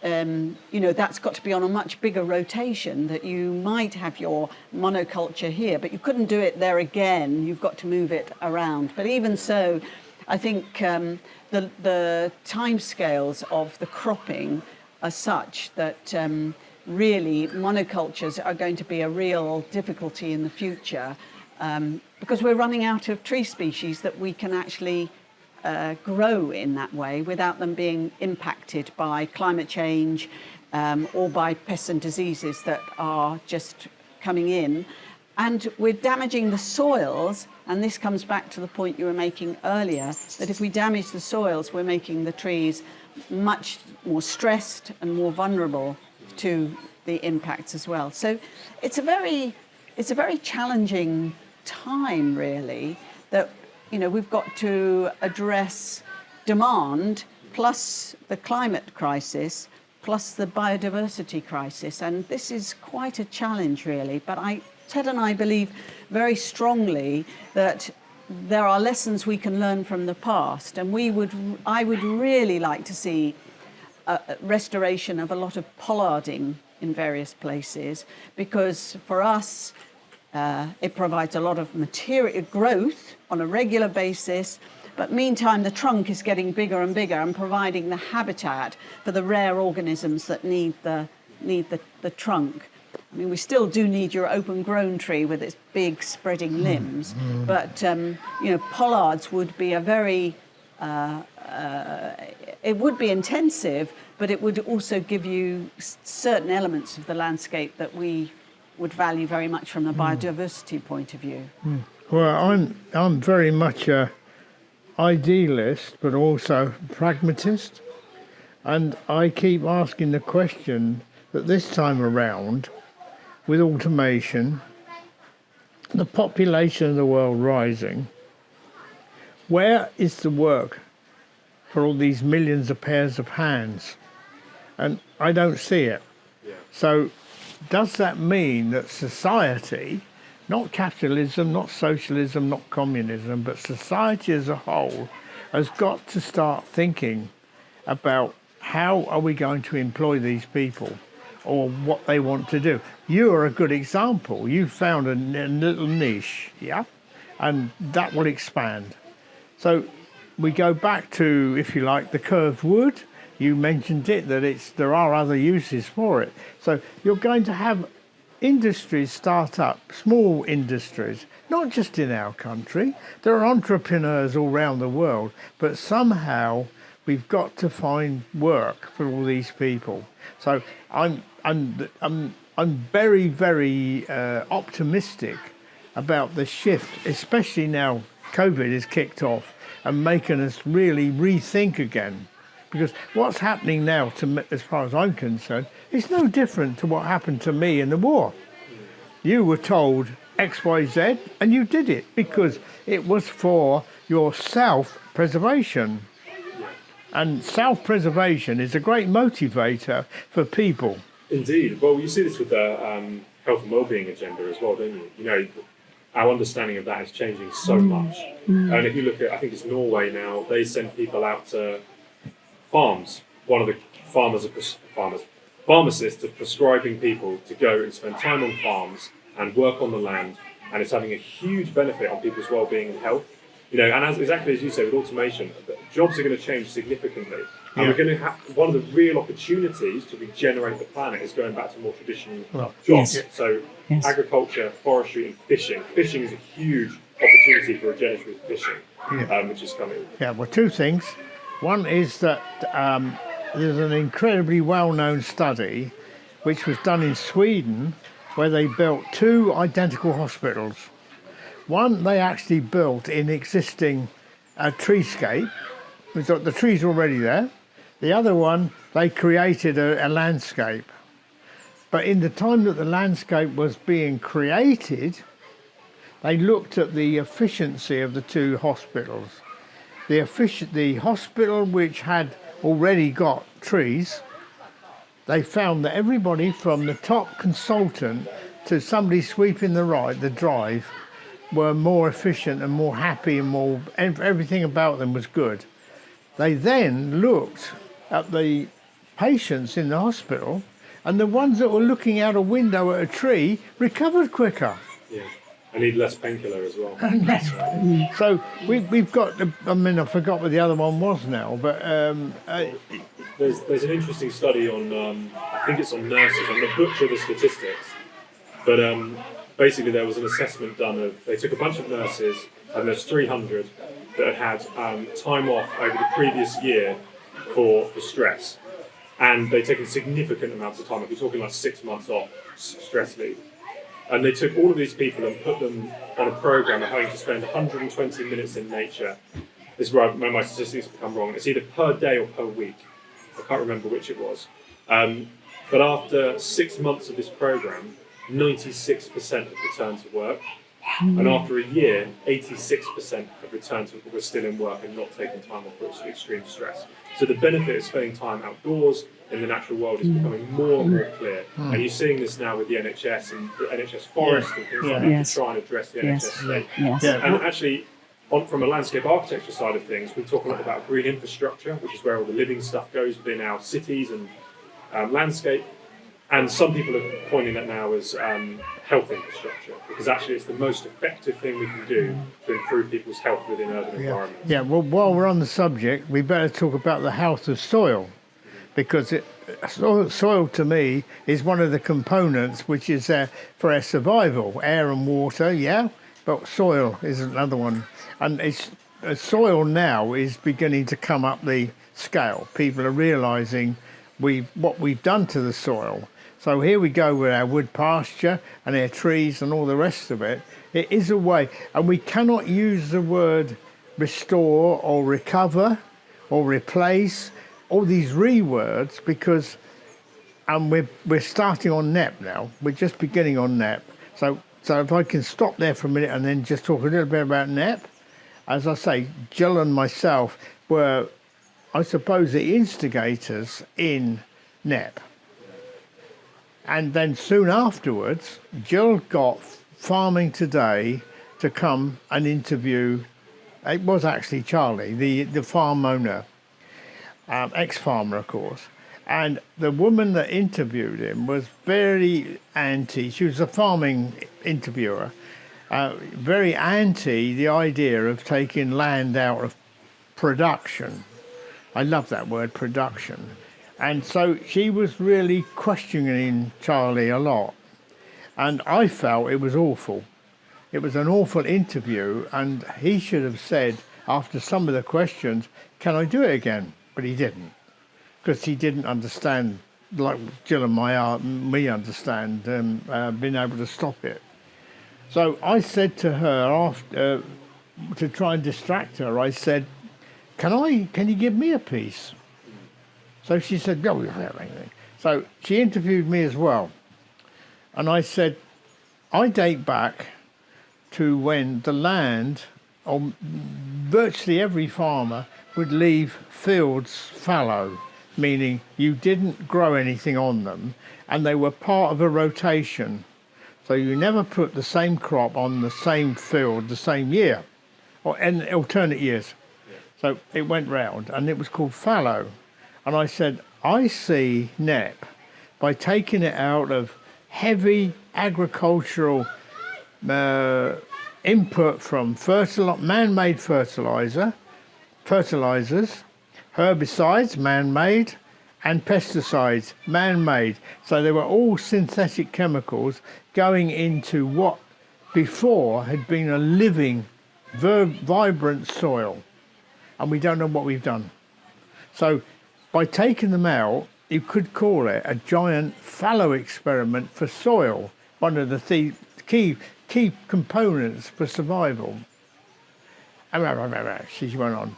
that's got to be on a much bigger rotation, that you might have your monoculture here, but you couldn't do it there again. You've got to move it around. But even so, I think the timescales of the cropping are such that really monocultures are going to be a real difficulty in the future, because we're running out of tree species that we can actually grow in that way without them being impacted by climate change or by pests and diseases that are just coming in. And we're damaging the soils, and this comes back to the point you were making earlier, that if we damage the soils, we're making the trees much more stressed and more vulnerable to the impacts as well. So it's a very challenging time, really, that we've got to address demand plus the climate crisis plus the biodiversity crisis, and this is quite a challenge, really. But Ted and I believe very strongly that there are lessons we can learn from the past, and I would really like to see a restoration of a lot of pollarding in various places, because for us it provides a lot of material growth on a regular basis, but meantime the trunk is getting bigger and bigger and providing the habitat for the rare organisms that need the trunk. I mean, we still do need your open grown tree with its big spreading limbs, but pollards would be a very it would be intensive, but it would also give you certain elements of the landscape that we would value very much from the biodiversity point of view. Well, I'm very much a idealist, but also pragmatist, and I keep asking the question that this time around, with automation, the population of the world rising, where is the work for all these millions of pairs of hands? And I don't see it. Yeah. So does that mean that society, not capitalism, not socialism, not communism, but society as a whole, has got to start thinking about how are we going to employ these people or what they want to do? You are a good example. You found a little niche, yeah? And that will expand. So we go back to, if you like, the curved wood. You mentioned it, that there are other uses for it. So you're going to have industries start up, small industries, not just in our country. There are entrepreneurs all around the world, but somehow we've got to find work for all these people. So I'm very, very optimistic about the shift, especially now COVID has kicked off and making us really rethink again. Because what's happening now, as far as I'm concerned, is no different to what happened to me in the war. You were told X, Y, Z, and you did it because it was for your self-preservation. And self-preservation is a great motivator for people. Indeed. Well, you see this with the health and wellbeing agenda as well, don't you? You know, our understanding of that is changing so much. And if you look at, I think it's Norway now, they send people out to farms. One of the pharmacists are prescribing people to go and spend time on farms and work on the land, and it's having a huge benefit on people's well-being and health. You know, and exactly as you say, with automation, jobs are going to change significantly. And we're going to have one of the real opportunities to regenerate the planet is going back to more traditional jobs. Yes. So Yes. agriculture, forestry, and fishing. Fishing is a huge opportunity for regenerative fishing, which is coming. Yeah, well, two things. One is that there's an incredibly well-known study which was done in Sweden where they built two identical hospitals. One they actually built in existing treescape. We've got the trees already there. The other one, they created a landscape. But in the time that the landscape was being created, they looked at the efficiency of the two hospitals. The hospital which had already got trees, they found that everybody from the top consultant to somebody sweeping the drive were more efficient and more happy and everything about them was good. They then looked at the patients in the hospital, and the ones that were looking out a window at a tree recovered quicker. Yeah. I need less painkiller as well. So we've got, I mean, I forgot what the other one was now, but... There's an interesting study on, I think it's on nurses. I'm going to butcher the statistics, but basically there was an assessment done of, they took a bunch of nurses, and there's 300 that had time off over the previous year for stress. And they'd taken significant amounts of time off. You're talking like 6 months off stress leave. And they took all of these people and put them on a program of having to spend 120 minutes in nature. This is where my statistics become wrong. It's either per day or per week. I can't remember which it was. But after 6 months of this program, 96% have returned to work. And after a year, 86% have returned to were still in work and not taking time off for extreme stress. So the benefit of spending time outdoors in the natural world is becoming more and more clear. And you're seeing this now with the NHS and the NHS forest and things like that to try and address the NHS state. And actually, from a landscape architecture side of things, we talk a lot about green infrastructure, which is where all the living stuff goes within our cities and landscape. And some people are pointing that now as health infrastructure, because actually it's the most effective thing we can do to improve people's health within urban environments. Yeah, well, while we're on the subject, we better talk about the health of soil, because soil to me is one of the components which is there for our survival. Air and water, yeah, but soil is another one. And it's soil now is beginning to come up the scale. People are realising what we've done to the soil. So here we go with our wood pasture and our trees and all the rest of it. It is a way, and we cannot use the word restore or recover or replace, all these words, because we're starting on NEP now. We're just beginning on NEP. So if I can stop there for a minute and then just talk a little bit about NEP. As I say, Jill and myself were, I suppose, the instigators in NEP. And then soon afterwards, Jill got Farming Today to come and interview. It was actually Charlie, the farm owner, ex-farmer, of course. And the woman that interviewed him was very anti. She was a farming interviewer, very anti the idea of taking land out of production. I love that word, production. And so she was really questioning Charlie a lot. And I felt it was awful. It was an awful interview, and he should have said, after some of the questions, can I do it again? But he didn't, because he didn't understand, like Jill and me understand, being able to stop it. So I said to her, after, to try and distract her, I said, can you give me a piece? So she said, no, we don't have anything. So she interviewed me as well. And I said, I date back to when the land, or virtually every farmer, would leave fields fallow, meaning you didn't grow anything on them, and they were part of a rotation. So you never put the same crop on the same field the same year, or in alternate years. So it went round, and it was called fallow. And I said, I see NEP by taking it out of heavy agricultural input from man-made fertilizers, herbicides, man-made, and pesticides, man-made. So they were all synthetic chemicals going into what before had been a living, vibrant soil. And we don't know what we've done. So by taking them out, you could call it a giant fallow experiment for soil, one of the key components for survival. She went on.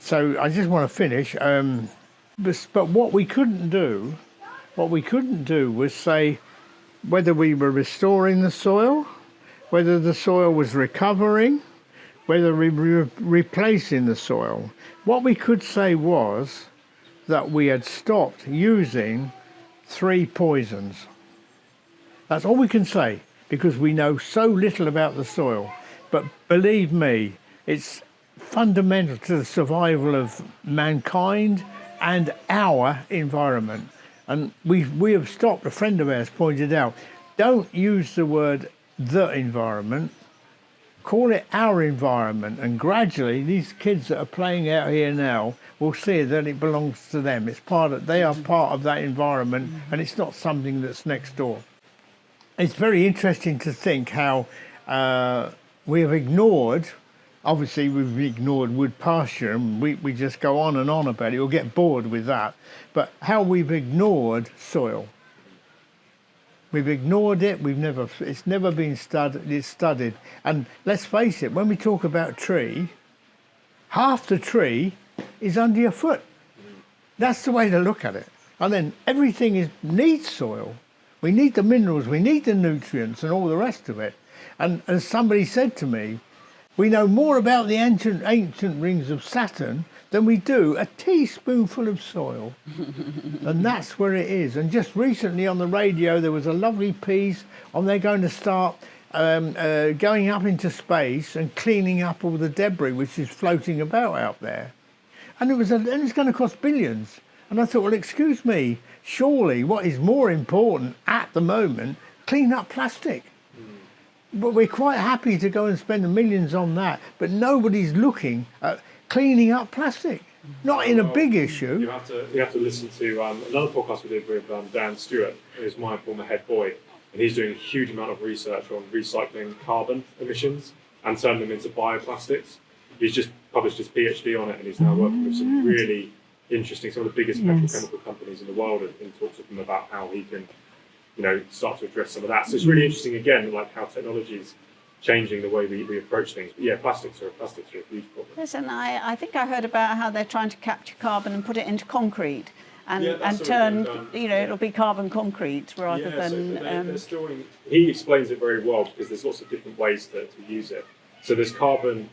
So I just want to finish. But what we couldn't do was say whether we were restoring the soil, whether the soil was recovering, whether we were replacing the soil. What we could say was that we had stopped using 3 poisons. That's all we can say, because we know so little about the soil. But believe me, it's fundamental to the survival of mankind and our environment. And we have stopped, a friend of ours pointed out, don't use the word the environment, call it our environment, and gradually these kids that are playing out here now will see that it belongs to them. They are part of that environment, and it's not something that's next door. It's very interesting to think how we have ignored, obviously we've ignored wood pasture, and we just go on and on about it. We'll get bored with that. But how we've ignored soil. We've ignored it. It's never been studied. And let's face it, when we talk about tree, half the tree is under your foot. That's the way to look at it. And then everything needs soil. We need the minerals, we need the nutrients and all the rest of it. And as somebody said to me, we know more about the ancient rings of Saturn than we do a teaspoonful of soil. And that's where it is. And just recently on the radio, there was a lovely piece on they're going to start going up into space and cleaning up all the debris which is floating about out there. And it's going to cost billions. And I thought, well, excuse me, surely what is more important at the moment, clean up plastic. But we're quite happy to go and spend the millions on that, but nobody's looking at cleaning up plastic. Not in a big issue. You have to listen to another podcast we did with Dan Stewart, who's my former head boy, and he's doing a huge amount of research on recycling carbon emissions and turning them into bioplastics. he's just published his PhD on it, and he's now working with some really interesting, some of the biggest petrochemical companies in the world, and talks with them about how he can, start to address some of that. So it's really interesting, again, like how technology is changing the way we approach things. But yeah, plastics are a huge problem. Yes, and I think I heard about how they're trying to capture carbon and put it into concrete. And turn, it'll be carbon concrete rather than. So he explains it very well, because there's lots of different ways to use it. So there's carbon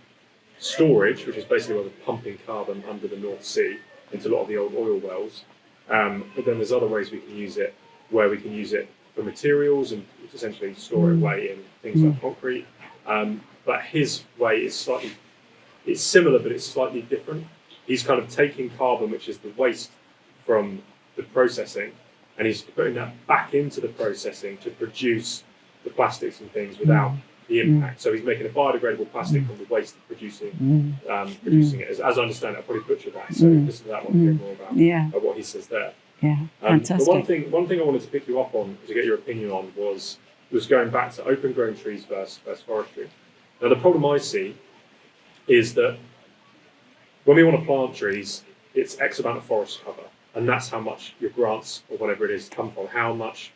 storage, which is basically where we're pumping carbon under the North Sea into a lot of the old oil wells. But then there's other ways we can use it, where we can use it for materials and essentially store it away in things like concrete. But his way is it's similar, but it's slightly different. He's kind of taking carbon, which is the waste from the processing, and he's putting that back into the processing to produce the plastics and things without the impact. So he's making a biodegradable plastic from the waste of producing it. As I understand it, I'll probably butcher that. So listen to that one, hear more about what he says there. Yeah, fantastic. But one thing I wanted to pick you up on, to get your opinion on, was going back to open grown trees versus forestry. Now the problem I see is that when we want to plant trees, it's X amount of forest cover. And that's how much your grants or whatever it is come from. How much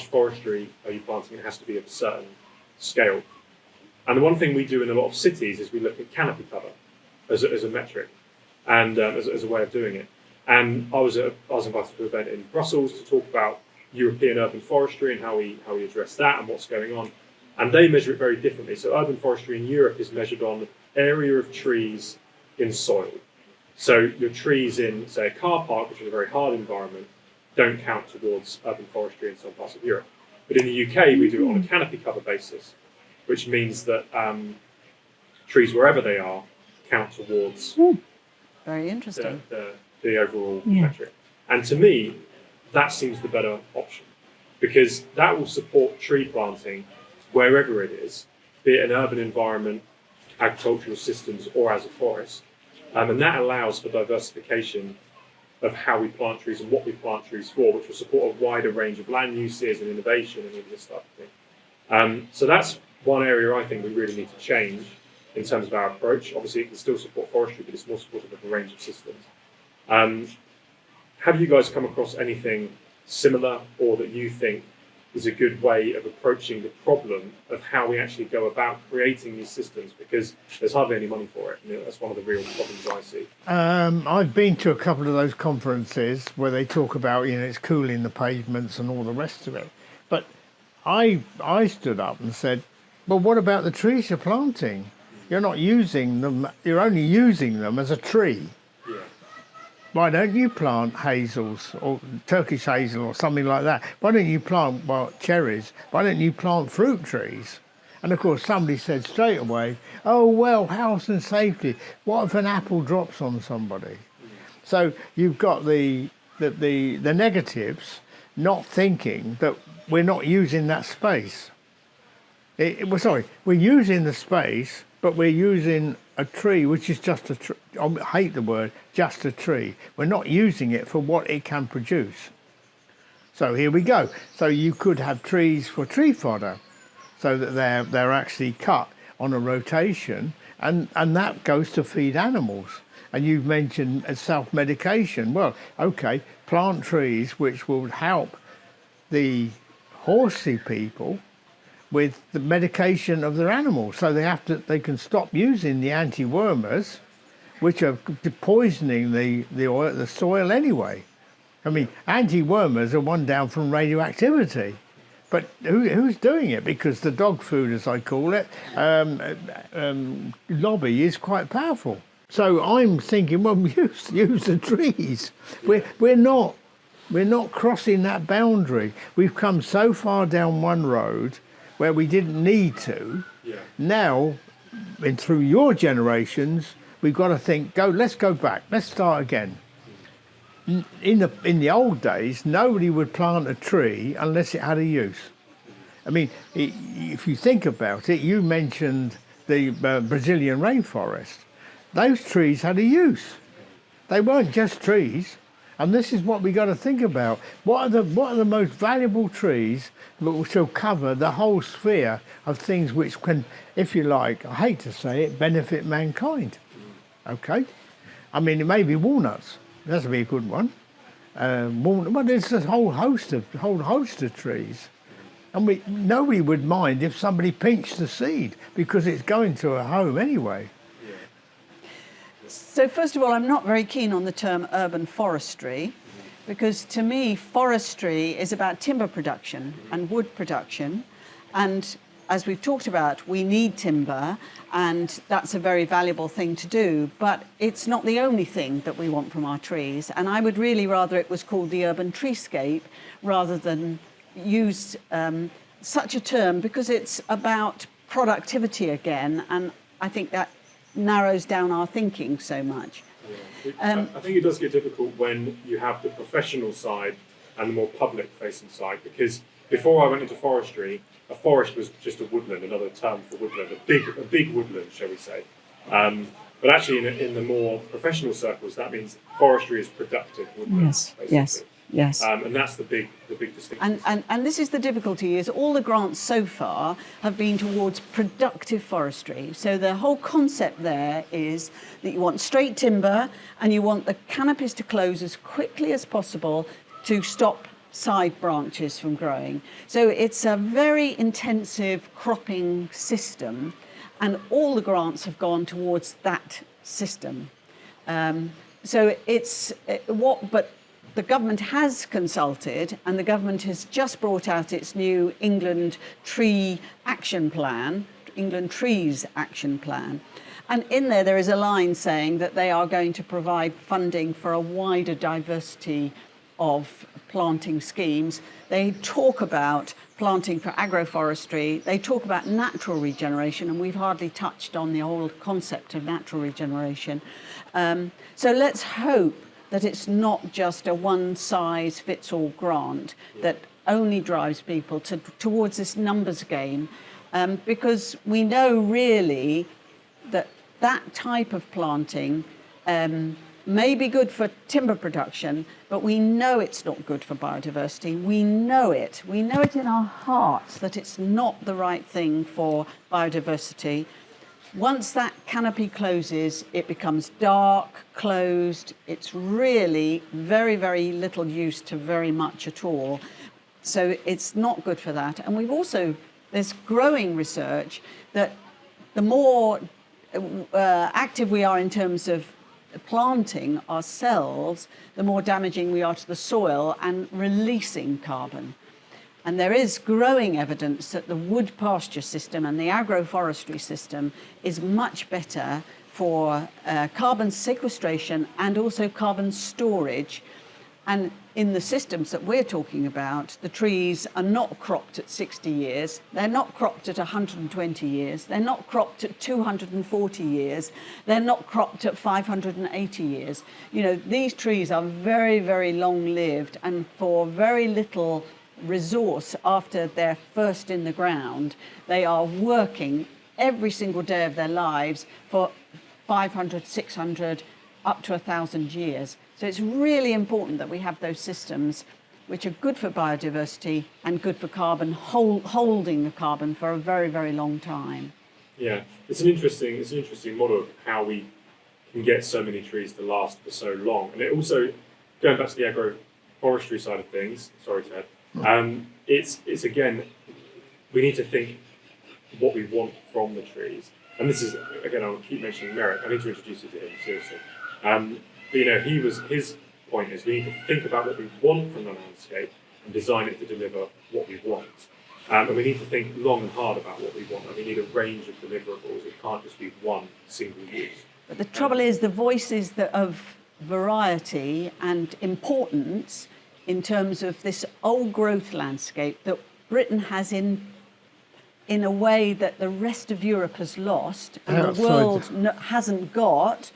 forestry are you planting? It has to be of a certain scale. And the one thing we do in a lot of cities is we look at canopy cover as a metric, and as a way of doing it. And I was invited to an event in Brussels to talk about European urban forestry and how we address that and what's going on. And they measure it very differently. So urban forestry in Europe is measured on area of trees in soil. So your trees in, say, a car park, which is a very hard environment, don't count towards urban forestry in some parts of Europe. But in the UK, we do it on a canopy cover basis, which means that trees, wherever they are, count towards very interesting. The overall metric. And to me, that seems the better option, because that will support tree planting wherever it is, be it an urban environment, agricultural systems, or as a forest. And that allows for diversification of how we plant trees and what we plant trees for, which will support a wider range of land uses and innovation and all this type of thing. So that's one area I think we really need to change in terms of our approach. Obviously, it can still support forestry, but it's more supportive of a range of systems. Have you guys come across anything similar, or that you think is a good way of approaching the problem of how we actually go about creating these systems? Because there's hardly any money for it. That's one of the real problems I see. I've been to a couple of those conferences where they talk about, it's cooling the pavements and all the rest of it. But I stood up and said, well, what about the trees you're planting? You're not using them, you're only using them as a tree. Why don't you plant hazels or Turkish hazel or something like that? Why don't you plant cherries? Why don't you plant fruit trees? And of course somebody said straight away, oh well, health and safety. What if an apple drops on somebody? So you've got the negatives, not thinking that we're not using that space. We're using the space, but we're using a tree which is just a tree. I hate the word, just a tree. We're not using it for what it can produce. So here we go. So you could have trees for tree fodder, so that they're actually cut on a rotation, and that goes to feed animals. And you've mentioned self-medication. Well, okay, plant trees which will help the horsey people with the medication of their animals, so they can stop using the anti-wormers, which are poisoning the soil anyway. I mean, anti-wormers are one down from radioactivity, but who's doing it? Because the dog food, as I call it, lobby is quite powerful. So I'm thinking, well, use the trees. We're not crossing that boundary. We've come so far down one road where we didn't need to. Now, through your generations, we've got to think, let's go back, let's start again. In the old days, nobody would plant a tree unless it had a use. I mean, if you think about it, you mentioned the Brazilian rainforest. Those trees had a use. They weren't just trees. And this is what we got to think about. What are the most valuable trees that will still cover the whole sphere of things which can, if you like, I hate to say it, benefit mankind? Okay? I mean, it may be walnuts. That would be a good one. Walnut, but there's a whole host of trees. And nobody would mind if somebody pinched the seed because it's going to a home anyway. So first of all, I'm not very keen on the term urban forestry, because to me, forestry is about timber production and wood production. And as we've talked about, we need timber, and that's a very valuable thing to do, but it's not the only thing that we want from our trees. And I would really rather it was called the urban treescape rather than use such a term, because it's about productivity again, and I think that narrows down our thinking so much. I think it does get difficult when you have the professional side and the more public-facing side, because before I went into forestry, a forest was just a woodland, another term for woodland, a big woodland, shall we say. But actually, in the more professional circles, that means forestry is productive woodland. Yes, basically. Yes. And that's the big distinction. And this is the difficulty, is all the grants so far have been towards productive forestry. So the whole concept there is that you want straight timber and you want the canopies to close as quickly as possible to stop side branches from growing. So it's a very intensive cropping system, and all the grants have gone towards that system. But the government has consulted, and the government has just brought out its new England Tree Action Plan, England Trees Action Plan. And in there is a line saying that they are going to provide funding for a wider diversity of planting schemes. They talk about planting for agroforestry. They talk about natural regeneration, and we've hardly touched on the whole concept of natural regeneration. So let's hope that it's not just a one-size-fits-all grant that only drives people towards this numbers game, because we know really that type of planting may be good for timber production, but we know it's not good for biodiversity. We know it. We know it in our hearts that it's not the right thing for biodiversity. Once that canopy closes, it becomes dark, closed. It's really very, very little use to very much at all. So it's not good for that. And there's growing research that the more active we are in terms of planting ourselves, the more damaging we are to the soil and releasing carbon. And there is growing evidence that the wood pasture system and the agroforestry system is much better for carbon sequestration and also carbon storage. And in the systems that we're talking about, the trees are not cropped at 60 years, they're not cropped at 120 years, they're not cropped at 240 years, they're not cropped at 580 years. You know, these trees are very, very long-lived, and for very little resource after they're first in the ground, they are working every single day of their lives for 500, 600, up to 1,000 years. So it's really important that we have those systems which are good for biodiversity and good for carbon, holding the carbon for a very, very long time. Yeah, it's an interesting model of how we can get so many trees to last for so long. And it also, going back to the agroforestry side of things, sorry Ted, it's again, we need to think what we want from the trees. And this is, again, I'll keep mentioning Merrick. I need to introduce you to him, seriously. But, you know, his point is we need to think about what we want from the landscape and design it to deliver what we want. And we need to think long and hard about what we want, and we need a range of deliverables. It can't just be one single use. But the trouble is the voices of variety and importance in terms of this old growth landscape that Britain has in a way that the rest of Europe has lost and the world hasn't got.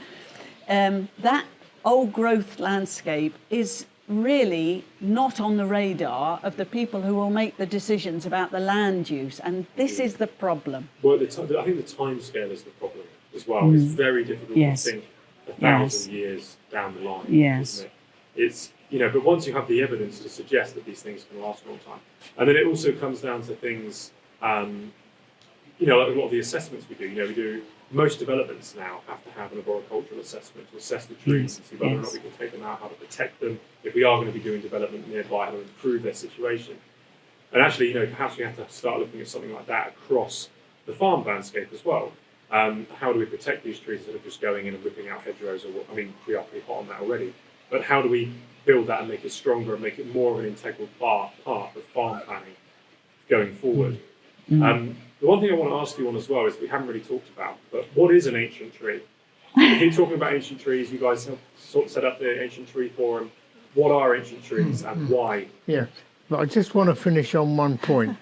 That old growth landscape is really not on the radar of the people who will make the decisions about the land use, and this is the problem. Well, I think the time scale is the problem as well. It's very difficult to think 1,000 years down the line, isn't it? It's, but once you have the evidence to suggest that these things can last a long time, and then it also comes down to things, like a lot of the assessments we do. Most developments now have to have an arboricultural assessment to assess the trees and see whether or not we can take them out, how to protect them, if we are going to be doing development nearby, how to improve their situation. And actually, perhaps we have to start looking at something like that across the farm landscape as well. How do we protect these trees that are just going in and ripping out hedgerows? We are pretty hot on that already. But how do we build that and make it stronger and make it more of an integral part of farm planning going forward? The one thing I want to ask you on as well is we haven't really talked about, but what is an ancient tree? We keep talking about ancient trees. You guys have sort of set up the ancient tree forum. What are ancient trees and why? Yeah, but I just want to finish on one point.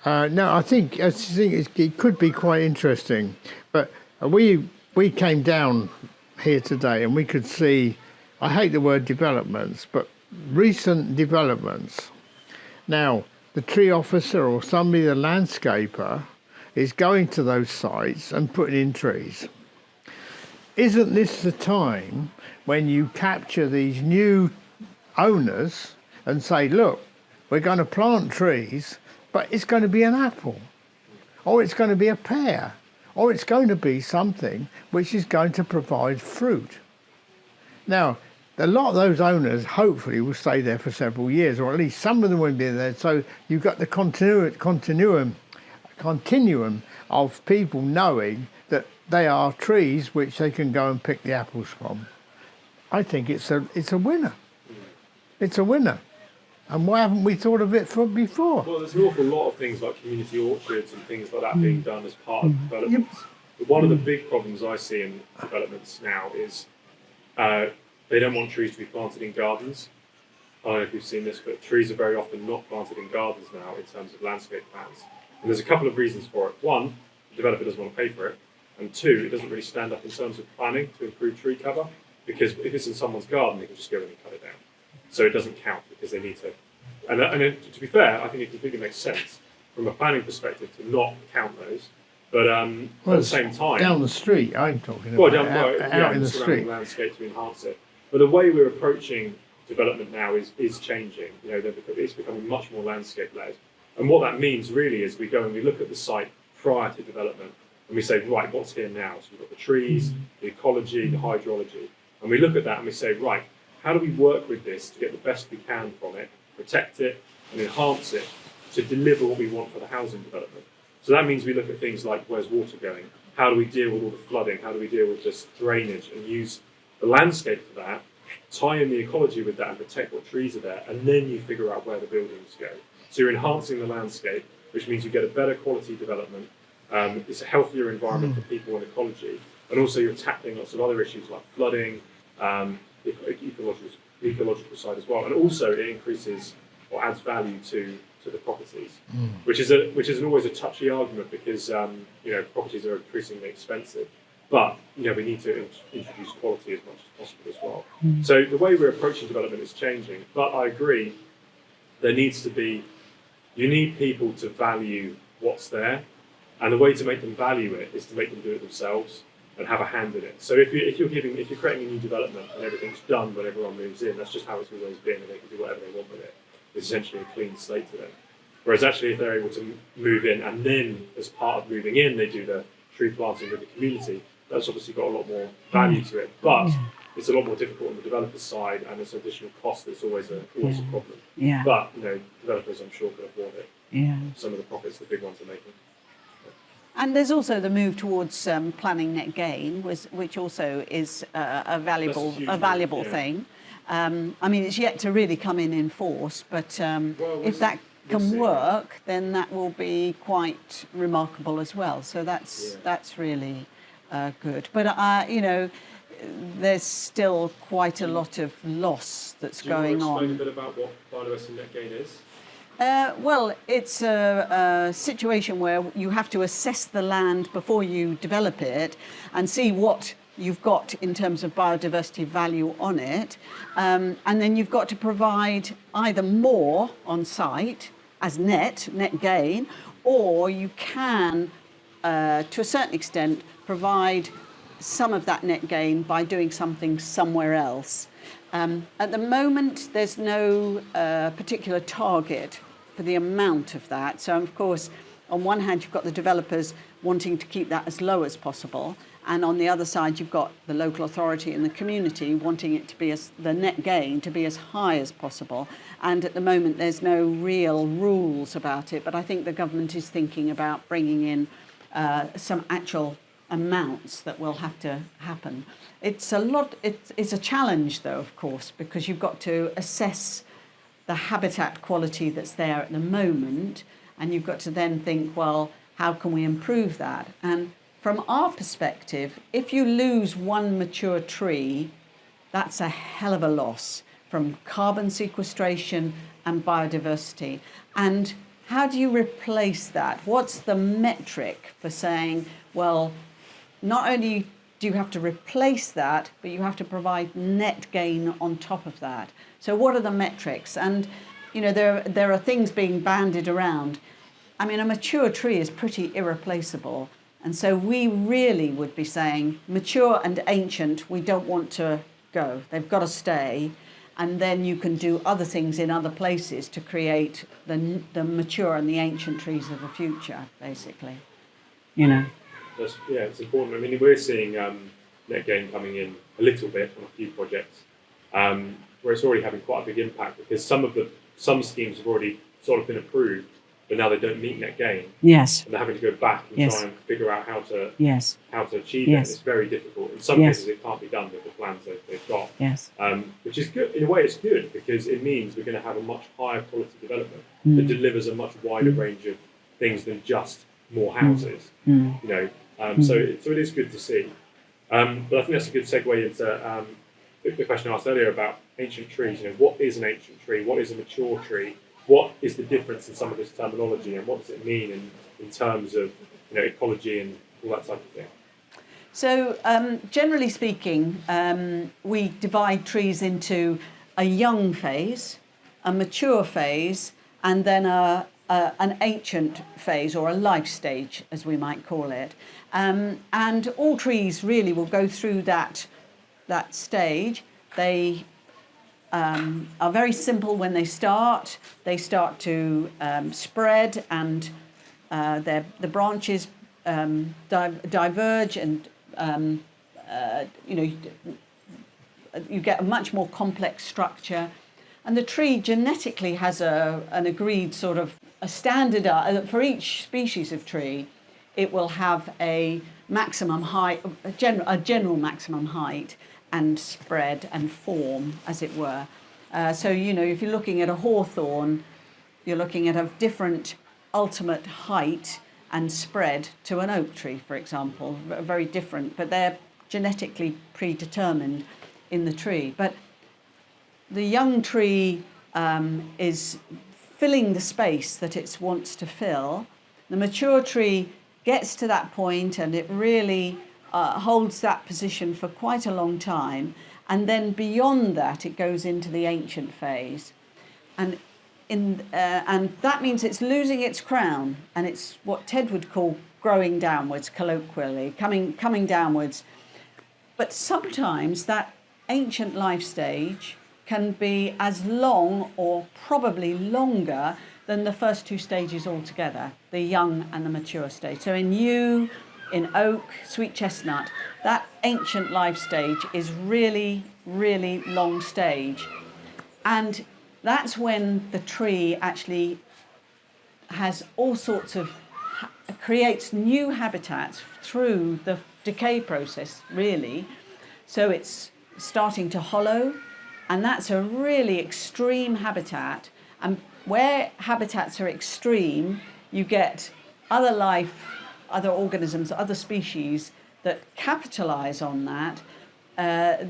No, I think it could be quite interesting. But we came down here today and we could see, I hate the word developments, but recent developments. Now, the tree officer or somebody, the landscaper, is going to those sites and putting in trees. Isn't this the time when you capture these new owners and say, look, we're going to plant trees, but it's going to be an apple, or it's going to be a pear, or it's going to be something which is going to provide fruit. Now, a lot of those owners hopefully will stay there for several years, or at least some of them will be there. So you've got the continuum of people knowing that they are trees which they can go and pick the apples from. I think it's a winner. It's a winner. And why haven't we thought of it before? Well, there's an awful lot of things like community orchards and things like that being done as part of developments. But one of the big problems I see in developments now is they don't want trees to be planted in gardens. I don't know if you've seen this, but trees are very often not planted in gardens now in terms of landscape plans. And there's a couple of reasons for it. One, the developer doesn't want to pay for it. And two, it doesn't really stand up in terms of planning to improve tree cover, because if it's in someone's garden, they can just go in and cut it down. So it doesn't count because they need to. And to be fair, I think it completely makes sense from a planning perspective to not count those. But at the same time, down the street, I'm talking about. Out in the street, landscape to enhance it. But the way we're approaching development now is changing. It's becoming much more landscape-led. And what that means really is we go and we look at the site prior to development and we say, right, what's here now? So we've got the trees, the ecology, the hydrology. And we look at that and we say, right, how do we work with this to get the best we can from it, protect it and enhance it to deliver what we want for the housing development? So that means we look at things like where's water going? How do we deal with all the flooding? How do we deal with this drainage and use the landscape for that, tie in the ecology with that and protect what trees are there, and then you figure out where the buildings go. So you're enhancing the landscape, which means you get a better quality development. It's a healthier environment for people and ecology. And also you're tackling lots of other issues like flooding, ecological side as well. And also it increases or adds value to the properties, which is always a touchy argument because properties are increasingly expensive. But we need to introduce quality as much as possible as well. So the way we're approaching development is changing. But I agree, you need people to value what's there, and the way to make them value it is to make them do it themselves and have a hand in it. So if you're creating a new development and everything's done when everyone moves in, that's just how it's always been, and they can do whatever they want with it. It's essentially a clean slate to them. Whereas actually, if they're able to move in and then, as part of moving in, they do the tree planting with the community, that's obviously got a lot more value to it. But it's a lot more difficult on the developer's side, and it's additional cost that's always a problem. Yeah. But developers, I'm sure, can afford it. Yeah. Some of the profits the big ones are making. And there's also the move towards planning net gain, which also is a valuable thing. It's yet to really come in force, but if that can work, then that will be quite remarkable as well. So that's really good. But there's still quite a lot of loss that's going on. Do you want to explain a bit about what biodiversity net gain is? Well, it's a situation where you have to assess the land before you develop it and see what you've got in terms of biodiversity value on it. And then you've got to provide either more on site as net gain, or you can, to a certain extent, provide some of that net gain by doing something somewhere else. At the moment, there's no particular target for the amount of that. So, of course, on one hand, you've got the developers wanting to keep that as low as possible. And on the other side, you've got the local authority and the community wanting it to be the net gain to be as high as possible. And at the moment, there's no real rules about it. But I think the government is thinking about bringing in some actual amounts that will have to happen. It's a challenge, though, of course, because you've got to assess the habitat quality that's there at the moment, and you've got to then think, well, how can we improve that? And from our perspective, if you lose one mature tree, that's a hell of a loss from carbon sequestration and biodiversity. And how do you replace that? What's the metric for saying, well, not only do you have to replace that, but you have to provide net gain on top of that? So what are the metrics? And, you know, there are things being bandied around. I mean, a mature tree is pretty irreplaceable. And so we really would be saying mature and ancient, we don't want to go. They've got to stay. And then you can do other things in other places to create the mature and the ancient trees of the future, basically. You know. It's important. I mean, we're seeing net gain coming in a little bit on a few projects, where it's already having quite a big impact because some schemes have already sort of been approved, but now they don't meet net gain. Yes. And they're having to go back and try and figure out how to achieve it. It's very difficult. In some cases, it can't be done with the plans they've got. Yes. Which is good. In a way, it's good because it means we're going to have a much higher quality development that delivers a much wider range of things than just more houses. You know. So it is good to see. But I think that's a good segue into the question I asked earlier about ancient trees. You know, what is an ancient tree? What is a mature tree? What is the difference in some of this terminology, and what does it mean in terms of, you know, ecology and all that type of thing? So generally speaking, we divide trees into a young phase, a mature phase, and then an ancient phase, or a life stage, as we might call it. And all trees really will go through that stage. They are very simple when they start. They start to spread, and the branches diverge, and you know, you get a much more complex structure. And the tree genetically has an agreed sort of a standard for each species of tree. It will have a maximum height, a general maximum height, and spread and form, as it were. So, you know, if you're looking at a hawthorn, you're looking at a different ultimate height and spread to an oak tree, for example. Very different, but they're genetically predetermined in the tree. But the young tree is filling the space that it wants to fill. The mature tree gets to that point, and it really holds that position for quite a long time. And then beyond that, it goes into the ancient phase. And that means it's losing its crown, and it's what Ted would call growing downwards, colloquially, coming downwards. But sometimes that ancient life stage can be as long, or probably longer, than the first two stages altogether, the young and the mature stage. So in yew, in oak, sweet chestnut, that ancient life stage is really, really long stage. And that's when the tree actually has all sorts of, creates new habitats through the decay process, really. So it's starting to hollow, and that's a really extreme habitat. And where habitats are extreme, you get other life, other organisms, other species that capitalize on that.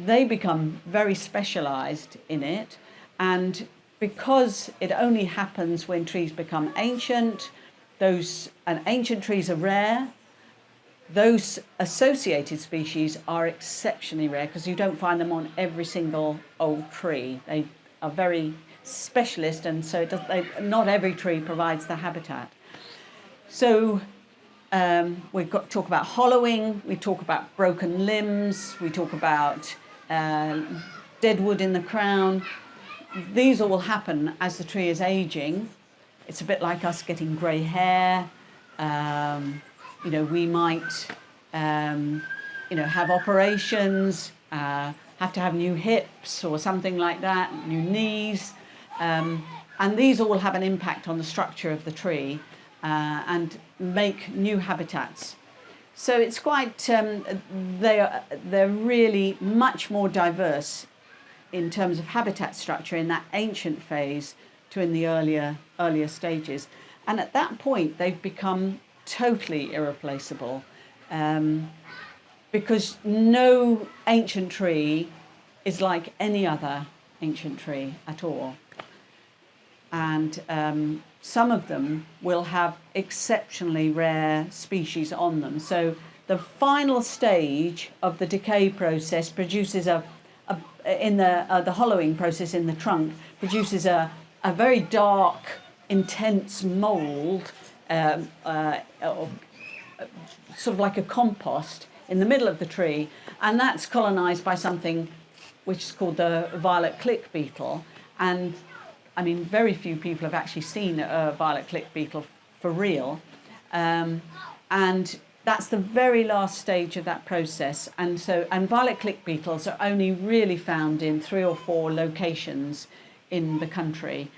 They become very specialized in it. And because it only happens when trees become ancient, and ancient trees are rare, those associated species are exceptionally rare because you don't find them on every single old tree. They are very specialist, and so not every tree provides the habitat. So we've got to talk about hollowing, we talk about broken limbs, we talk about dead wood in the crown. These all happen as the tree is aging. It's a bit like us getting grey hair. We might, have operations, have to have new hips or something like that, new knees. And these all have an impact on the structure of the tree and make new habitats. So it's quite, they're really much more diverse in terms of habitat structure in that ancient phase to in the earlier stages. And at that point, they've become totally irreplaceable because no ancient tree is like any other ancient tree at all. And some of them will have exceptionally rare species on them. So the final stage of the decay process produces in the hollowing process in the trunk, produces a very dark, intense mould, sort of like a compost in the middle of the tree, and that's colonised by something which is called the violet click beetle. And I mean, very few people have actually seen a violet click beetle for real, and that's the very last stage of that process. And violet click beetles are only really found in 3 or 4 locations in the country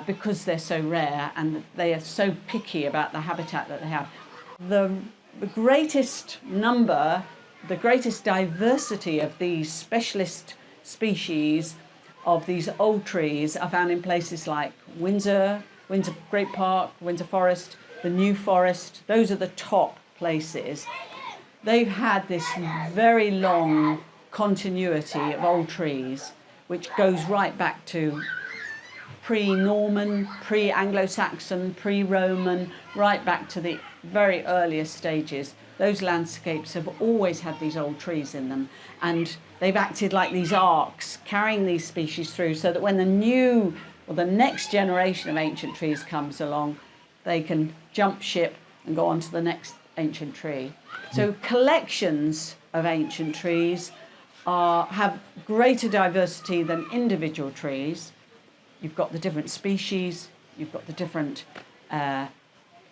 because they're so rare and they are so picky about the habitat that they have. The greatest number, the greatest diversity of these specialist species of these old trees are found in places like Windsor Great Park, Windsor Forest, the New Forest. Those are the top places. They've had this very long continuity of old trees, which goes right back to pre-Norman, pre-Anglo-Saxon, pre-Roman, right back to the very earliest stages. Those landscapes have always had these old trees in them, and they've acted like these arcs, carrying these species through so that when the next generation of ancient trees comes along, they can jump ship and go on to the next ancient tree. So collections of ancient trees have greater diversity than individual trees. You've got the different species, you've got the different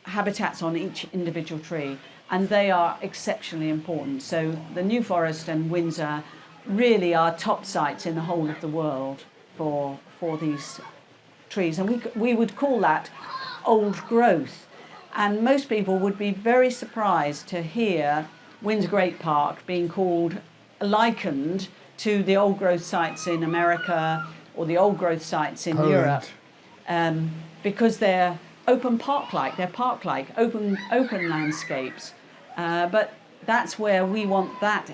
habitats on each individual tree, and they are exceptionally important. So the New Forest and Windsor really are top sites in the whole of the world for these trees, and we would call that old growth. And most people would be very surprised to hear Windsor Great Park being likened to the old growth sites in America or the old growth sites in Europe, because they're open park-like, open landscapes. But that's where we want that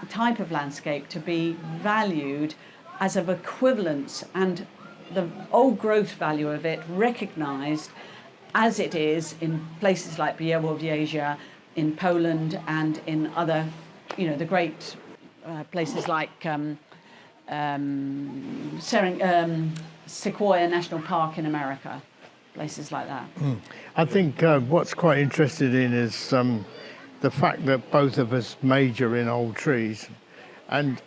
type of landscape to be valued as of equivalence, and the old growth value of it recognised as it is in places like Biodiversity, in Poland, and in other, the great places like Sequoia National Park in America, places like that. I think what's quite interesting in is the fact that both of us major in old trees, and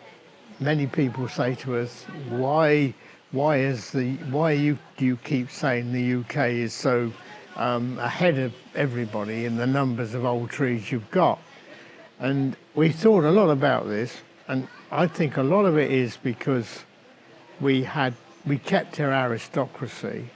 many people say to us, why do you keep saying the UK is so ahead of everybody in the numbers of old trees you've got? And we thought a lot about this, and I think a lot of it is because we kept our aristocracy,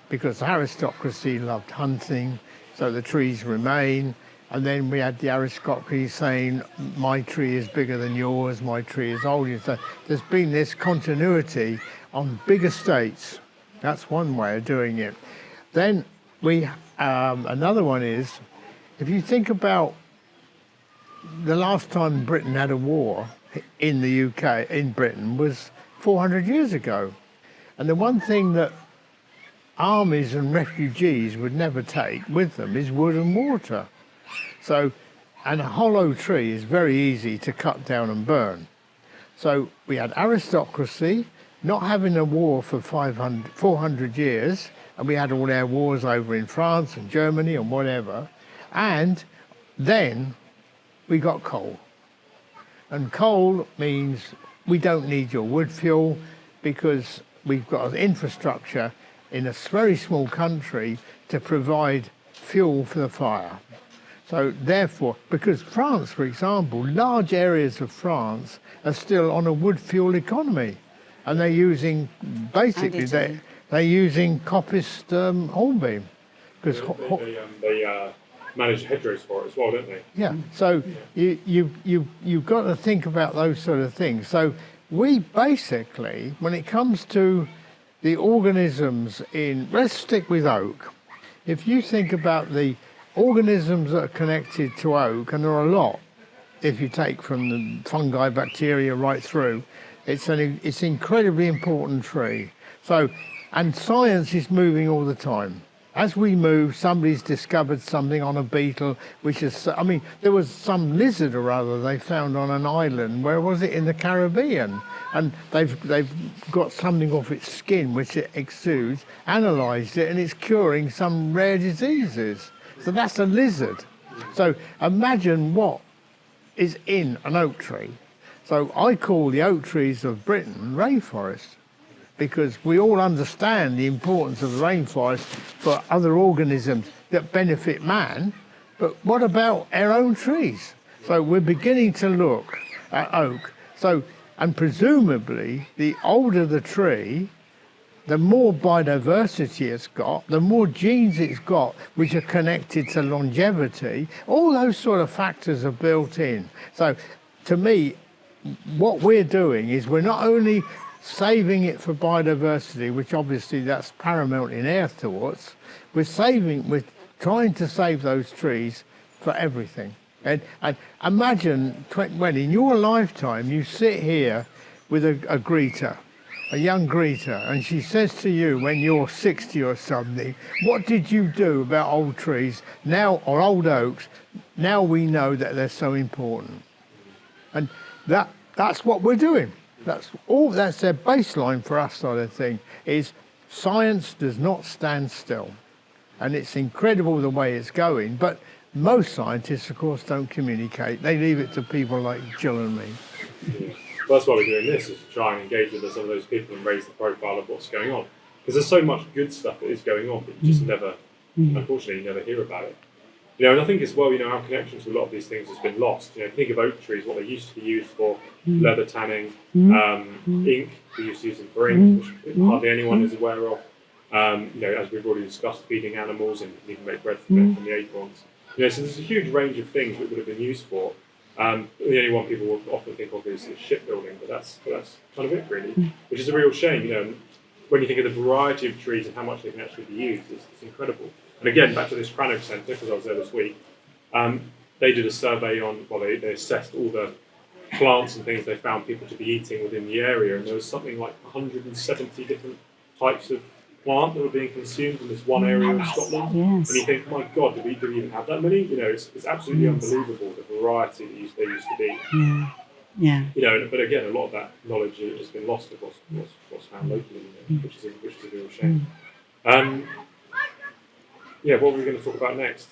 because aristocracy loved hunting, so the trees remain. And then we had the aristocracy saying, my tree is bigger than yours, my tree is older. So there's been this continuity on big estates. That's one way of doing it. Then another one is, if you think about the last time Britain had a war in the UK, in Britain, was 400 years ago. And the one thing that armies and refugees would never take with them is wood and water. So, and a hollow tree is very easy to cut down and burn. So we had aristocracy not having a war for 400 years, and we had all our wars over in France and Germany and whatever, and then we got coal. And coal means we don't need your wood fuel because we've got an infrastructure in a very small country to provide fuel for the fire. So therefore, because France, for example, large areas of France are still on a wood fuel economy, and they're using, basically, they're using coppiced hornbeam. Because they manage hedgerows for it as well, don't they? Yeah, so you've got to think about those sort of things. So we basically, when it comes to the organisms in, let's stick with oak. If you think about the organisms that are connected to oak, and there are a lot, if you take from the fungi, bacteria right through, it's an incredibly important tree. So, and science is moving all the time. As we move, somebody's discovered something on a beetle, which is, I mean, there was some lizard or other they found on an island. Where was it? In the Caribbean. And they've got something off its skin, which it exudes, analysed it, and it's curing some rare diseases. So that's a lizard. So imagine what is in an oak tree. So I call the oak trees of Britain rainforests, because we all understand the importance of the rainforest for other organisms that benefit man, but what about our own trees? So we're beginning to look at oak. So, and presumably, the older the tree, the more biodiversity it's got, the more genes it's got, which are connected to longevity. All those sort of factors are built in. So to me, what we're doing is we're not only saving it for biodiversity, which obviously that's paramount in our thoughts, we're trying to save those trees for everything. And imagine when in your lifetime you sit here with a greeter, a young greeter, and she says to you when you're 60 or something, what did you do about old trees now, or old oaks? Now we know that they're so important. And that's what we're doing. That's their baseline for us, sort of thing, is science does not stand still. And it's incredible the way it's going, but most scientists, of course, don't communicate. They leave it to people like Jill and me. Yeah. Well, that's why we're doing this, is to try and engage with some of those people and raise the profile of what's going on. Because there's so much good stuff that is going on, but you just never, unfortunately, you never hear about it. You know, and I think as well, you know, our connection to a lot of these things has bin lost. You know, think of oak trees, what they used to be used for, leather tanning, ink, we used to use them for ink, which hardly anyone is aware of. You know, as we've already discussed, feeding animals, and you can make bread from the acorns. You know, so there's a huge range of things that would have been used for. The only one people will often think of is shipbuilding, but that's kind of it really, which is a real shame. You know, when you think of the variety of trees and how much they can actually be used, it's incredible. And again, back to this Crannock Centre, because I was there this week, they did a survey on, well, they assessed all the plants and things they found people to be eating within the area, and there was something like 170 different types of plant that were being consumed in this one area of Scotland. Yes. And you think, my God, do we even have that many? You know, it's absolutely unbelievable, the variety that there used to be. Yeah. You know, but again, a lot of that knowledge has been lost of what's found locally, you know, which is a real shame. Yeah, what were we going to talk about next?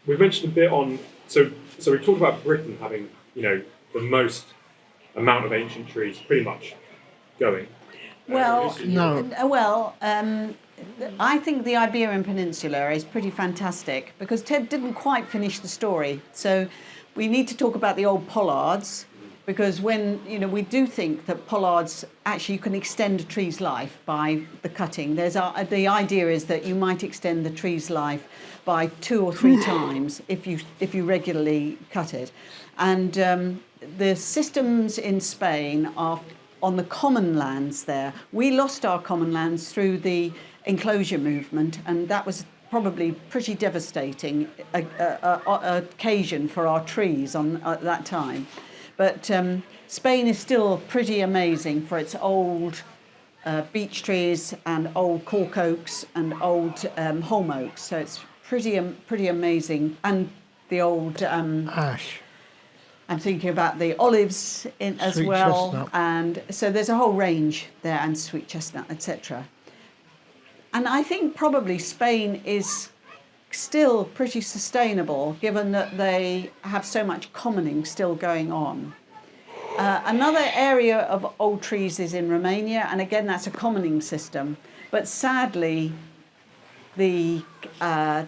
We mentioned a bit on, so we talked about Britain having, you know, the most amount of ancient trees pretty much going. Well, I think the Iberian Peninsula is pretty fantastic, because Ted didn't quite finish the story. So we need to talk about the old pollards, because when, you know, we do think that pollards, actually you can extend a tree's life by the cutting. The idea is that you might extend the tree's life by 2 or 3 times if you regularly cut it. And the systems in Spain are on the common lands there. We lost our common lands through the enclosure movement, and that was probably pretty devastating occasion for our trees at that time. But Spain is still pretty amazing for its old beech trees and old cork oaks and old holm oaks. So it's pretty amazing. And the old ash. I'm thinking about the olives as Sweet well. chestnut. And so there's a whole range there, and sweet chestnut, etc. And I think probably Spain is still pretty sustainable, given that they have so much commoning still going on. Another area of old trees is in Romania, and again, that's a commoning system. But sadly, the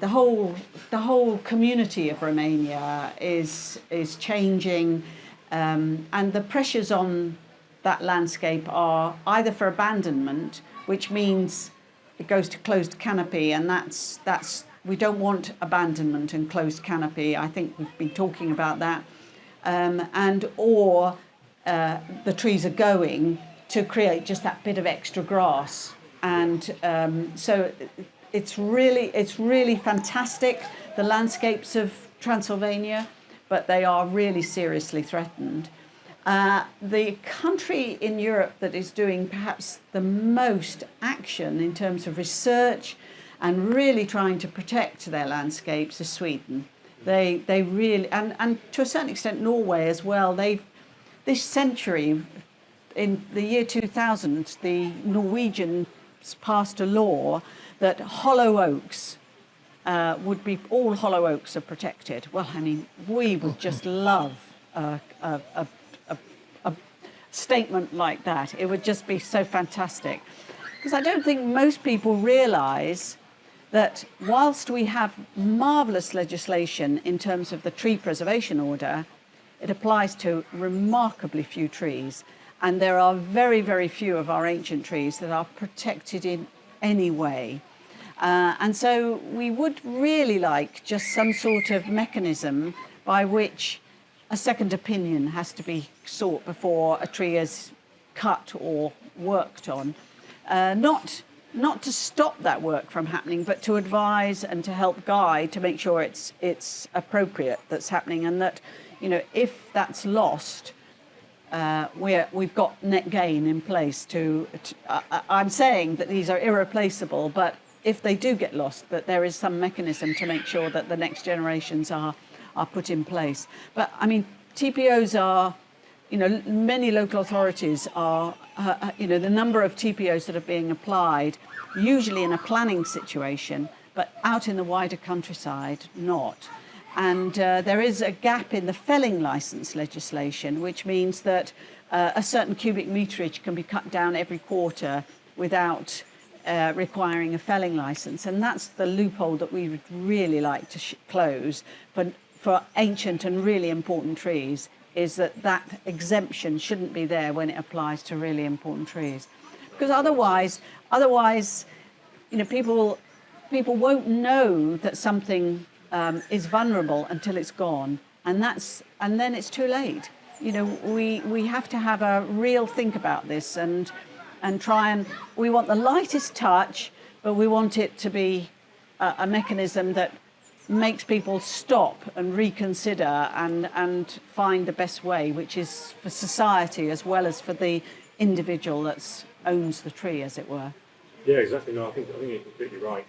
whole community of Romania is changing, and the pressures on that landscape are either for abandonment, which means it goes to closed canopy, and that's we don't want abandonment and closed canopy. I think we've been talking about that, or the trees are going to create just that bit of extra grass, and so it's really fantastic, the landscapes of Transylvania, but they are really seriously threatened. The country in Europe that is doing perhaps the most action in terms of research and really trying to protect their landscapes is Sweden. They really, and to a certain extent Norway as well. This century, in the year 2000, the Norwegians passed a law that hollow oaks all hollow oaks are protected. Well, I mean, we would just love a statement like that. It would just be so fantastic. Because I don't think most people realise that whilst we have marvellous legislation in terms of the tree preservation order, it applies to remarkably few trees. And there are very, very few of our ancient trees that are protected in any way. And so we would really like just some sort of mechanism by which a second opinion has to be sought before a tree is cut or worked on. Not to stop that work from happening, but to advise and to help guide to make sure it's appropriate that's happening, and that, you know, if that's lost, we've got net gain in place I'm saying that these are irreplaceable, but if they do get lost, that there is some mechanism to make sure that the next generations are put in place. But I mean, TPOs are, you know, many local authorities are, you know, the number of TPOs that are being applied, usually in a planning situation, but out in the wider countryside, not. And there is a gap in the felling license legislation, which means that a certain cubic meterage can be cut down every quarter without requiring a felling license. And that's the loophole that we would really like to close for ancient and really important trees, is that exemption shouldn't be there when it applies to really important trees. Because otherwise, you know, people won't know that something is vulnerable until it's gone, and then it's too late. You know, we have to have a real think about this and we want the lightest touch, but we want it to be a mechanism that makes people stop and reconsider and find the best way, which is for society as well as for the individual that owns the tree, as it were. Yeah, exactly. No, I think you're completely right.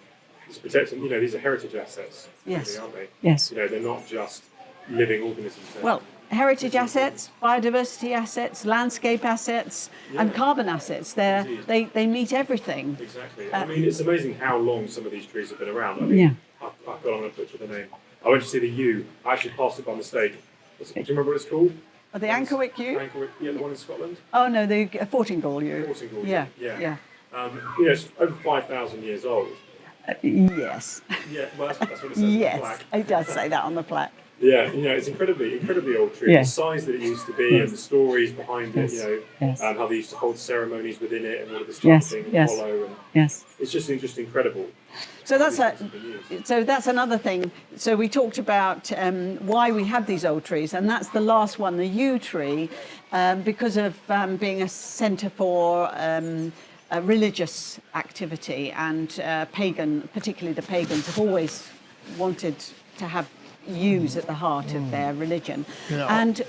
It's protecting, you know, these are heritage assets, yes, really, aren't they? Yes. You know, they're not just living organisms. Well, heritage assets, biodiversity assets, landscape assets, and carbon assets. They meet everything. Exactly. I mean, it's amazing how long some of these trees have been around. I mean, I've got on a picture of the name. I went to see the yew. I actually passed it by mistake. Do you remember what it's called? The Ankerwick yew? Yeah, the one in Scotland. Oh no, the Fortingall yew. Fortingall. Yeah. You know, it's over 5,000 years old. Yes. Yeah, well, that's what it says on the plaque. Yes, it does say that on the plaque. Yeah, you know, it's incredibly old tree. Yes. The size that it used to be and the stories behind it, you know, Yes. how they used to hold ceremonies within it and all of this type of thing, Yes. follow, and Yes. it's just incredible. So that's another thing. So we talked about why we have these old trees, and that's the last one, the yew tree, because of being a centre for religious activity, and particularly the pagans have always wanted to have yews at the heart of their religion. Yeah. And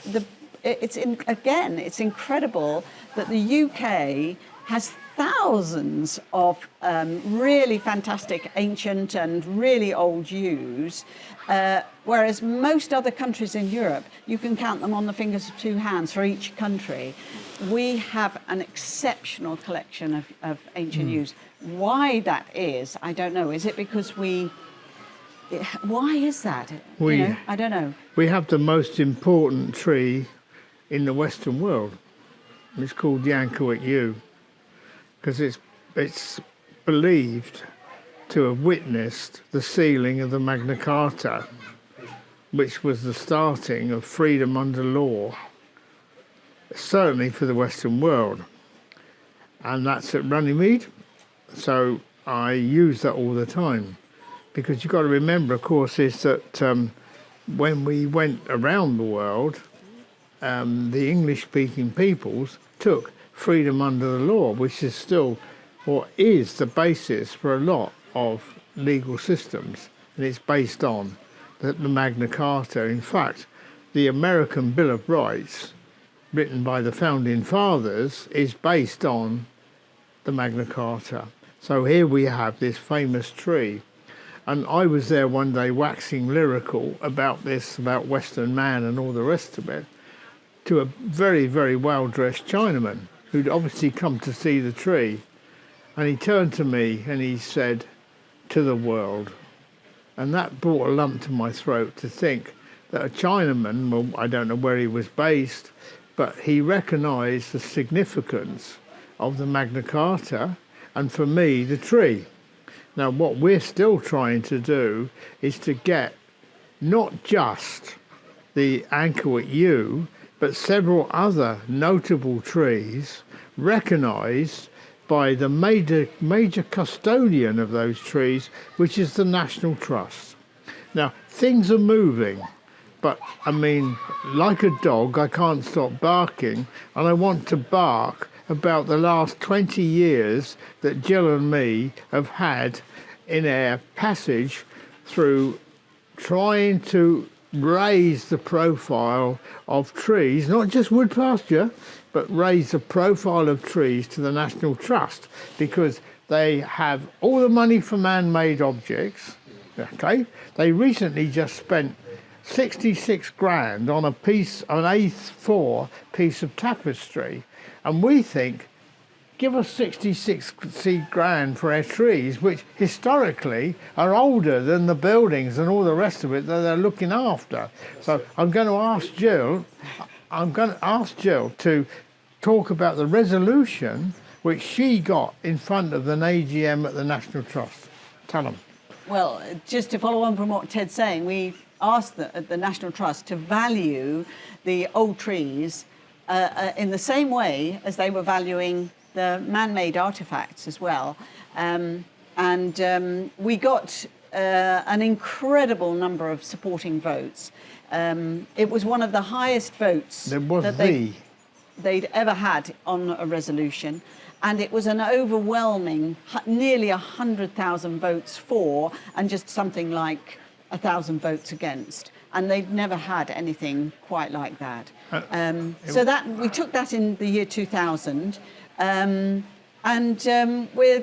it's incredible that the UK has thousands of really fantastic ancient and really old yews, whereas most other countries in Europe, you can count them on the fingers of two hands for each country. We have an exceptional collection of ancient yews. Why that is, I don't know. Is it because why is that? I don't know. We have the most important tree in the Western world. It's called the Ankhoic yew, because it's believed to have witnessed the sealing of the Magna Carta, which was the starting of freedom under law, certainly for the Western world. And that's at Runnymede, so I use that all the time. Because you've got to remember, of course, is that when we went around the world, the English-speaking peoples took freedom under the law, which is still, or is, the basis for a lot of legal systems. And it's based on the Magna Carta. In fact, the American Bill of Rights, written by the Founding Fathers, is based on the Magna Carta. So here we have this famous tree. And I was there one day waxing lyrical about this, about Western man and all the rest of it, to a very, very well-dressed Chinaman who'd obviously come to see the tree. And he turned to me and he said, "To the world." And that brought a lump to my throat to think that a Chinaman, well, I don't know where he was based, but he recognised the significance of the Magna Carta and, for me, the tree. Now, what we're still trying to do is to get not just the Ankhoic yew, but several other notable trees recognised by the major custodian of those trees, which is the National Trust. Now, things are moving, but I mean, like a dog, I can't stop barking, and I want to bark about the last 20 years that Jill and me have had in our passage through trying to raise the profile of trees, not just wood pasture, but raise the profile of trees to the National Trust, because they have all the money for man-made objects. Okay, they recently just spent 66 grand on an A4 piece of tapestry, and we think, give us 66 grand for our trees, which historically are older than the buildings and all the rest of it that they're looking after. So I'm going to ask Jill to talk about the resolution which she got in front of an AGM at the National Trust. Tell them. Well, just to follow on from what Ted's saying, we asked the National Trust to value the old trees in the same way as they were valuing the man-made artifacts as well. We got an incredible number of supporting votes. It was one of the highest votes that they'd ever had on a resolution. And it was an overwhelming, nearly 100,000 votes for, and just something like 1,000 votes against. And they'd never had anything quite like that. So that we took that in the year 2000. We're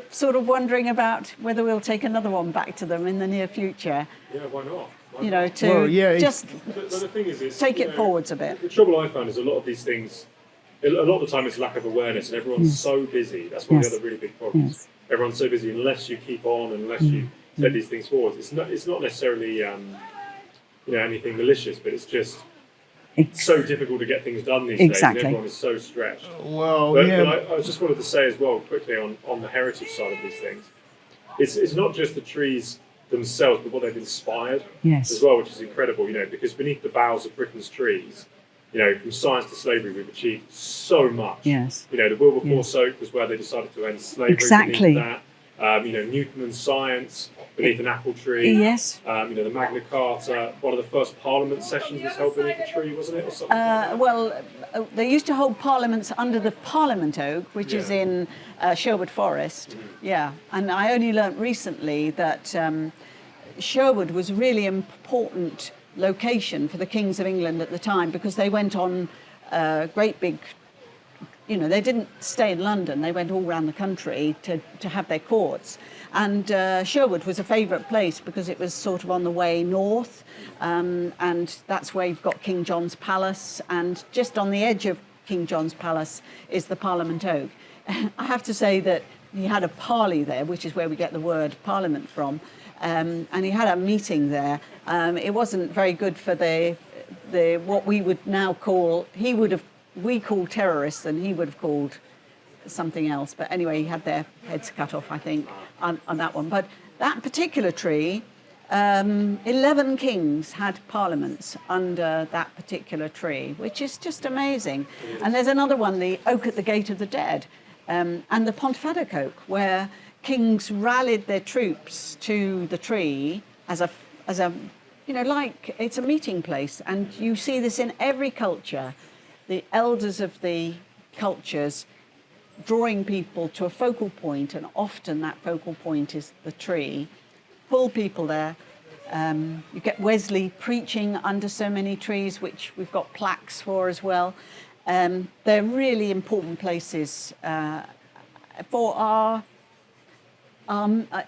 sort of wondering about whether we'll take another one back to them in the near future. Yeah, why not? You know, to The thing is, take it forwards a bit. The trouble I found is a lot of these things, a lot of the time it's lack of awareness, and everyone's so busy. That's one of the other really big problems. Everyone's so busy, unless you keep on, unless you set these things forward. It's not necessarily anything malicious, but it's just so difficult to get things done these days, and everyone is so stretched. Well, but I just wanted to say as well, quickly, on the heritage side of these things, it's not just the trees themselves, but what they've inspired as well, which is incredible, because beneath the boughs of Britain's trees, from science to slavery, we've achieved so much. Yes. The Wilberforce Oak was where they decided to end slavery. Exactly. Beneath that, Newton's science beneath an apple tree. Yes. The Magna Carta. One of the first Parliament sessions was held beneath a tree, wasn't it, or something? They used to hold parliaments under the Parliament Oak, which is in Sherwood Forest. Yeah, and I only learnt recently that Sherwood was a really important location for the kings of England at the time, because they went on great big, they didn't stay in London, they went all around the country to have their courts. And Sherwood was a favourite place because it was sort of on the way north, and that's where you've got King John's Palace, and just on the edge of King John's Palace is the Parliament Oak. I have to say that he had a parley there, which is where we get the word parliament from. And he had a meeting there. It wasn't very good for the what we would now call, he would have we call terrorists, and he would have called something else. But anyway, he had their heads cut off, I think, on that one. But that particular tree, 11 kings had parliaments under that particular tree, which is just amazing. And there's another one, the oak at the gate of the dead, and the Pontefract oak, where kings rallied their troops to the tree as a like it's a meeting place. And you see this in every culture, the elders of the cultures drawing people to a focal point, and often that focal point is the tree. Pull people there. You get Wesley preaching under so many trees, which we've got plaques for as well. They're really important places for our.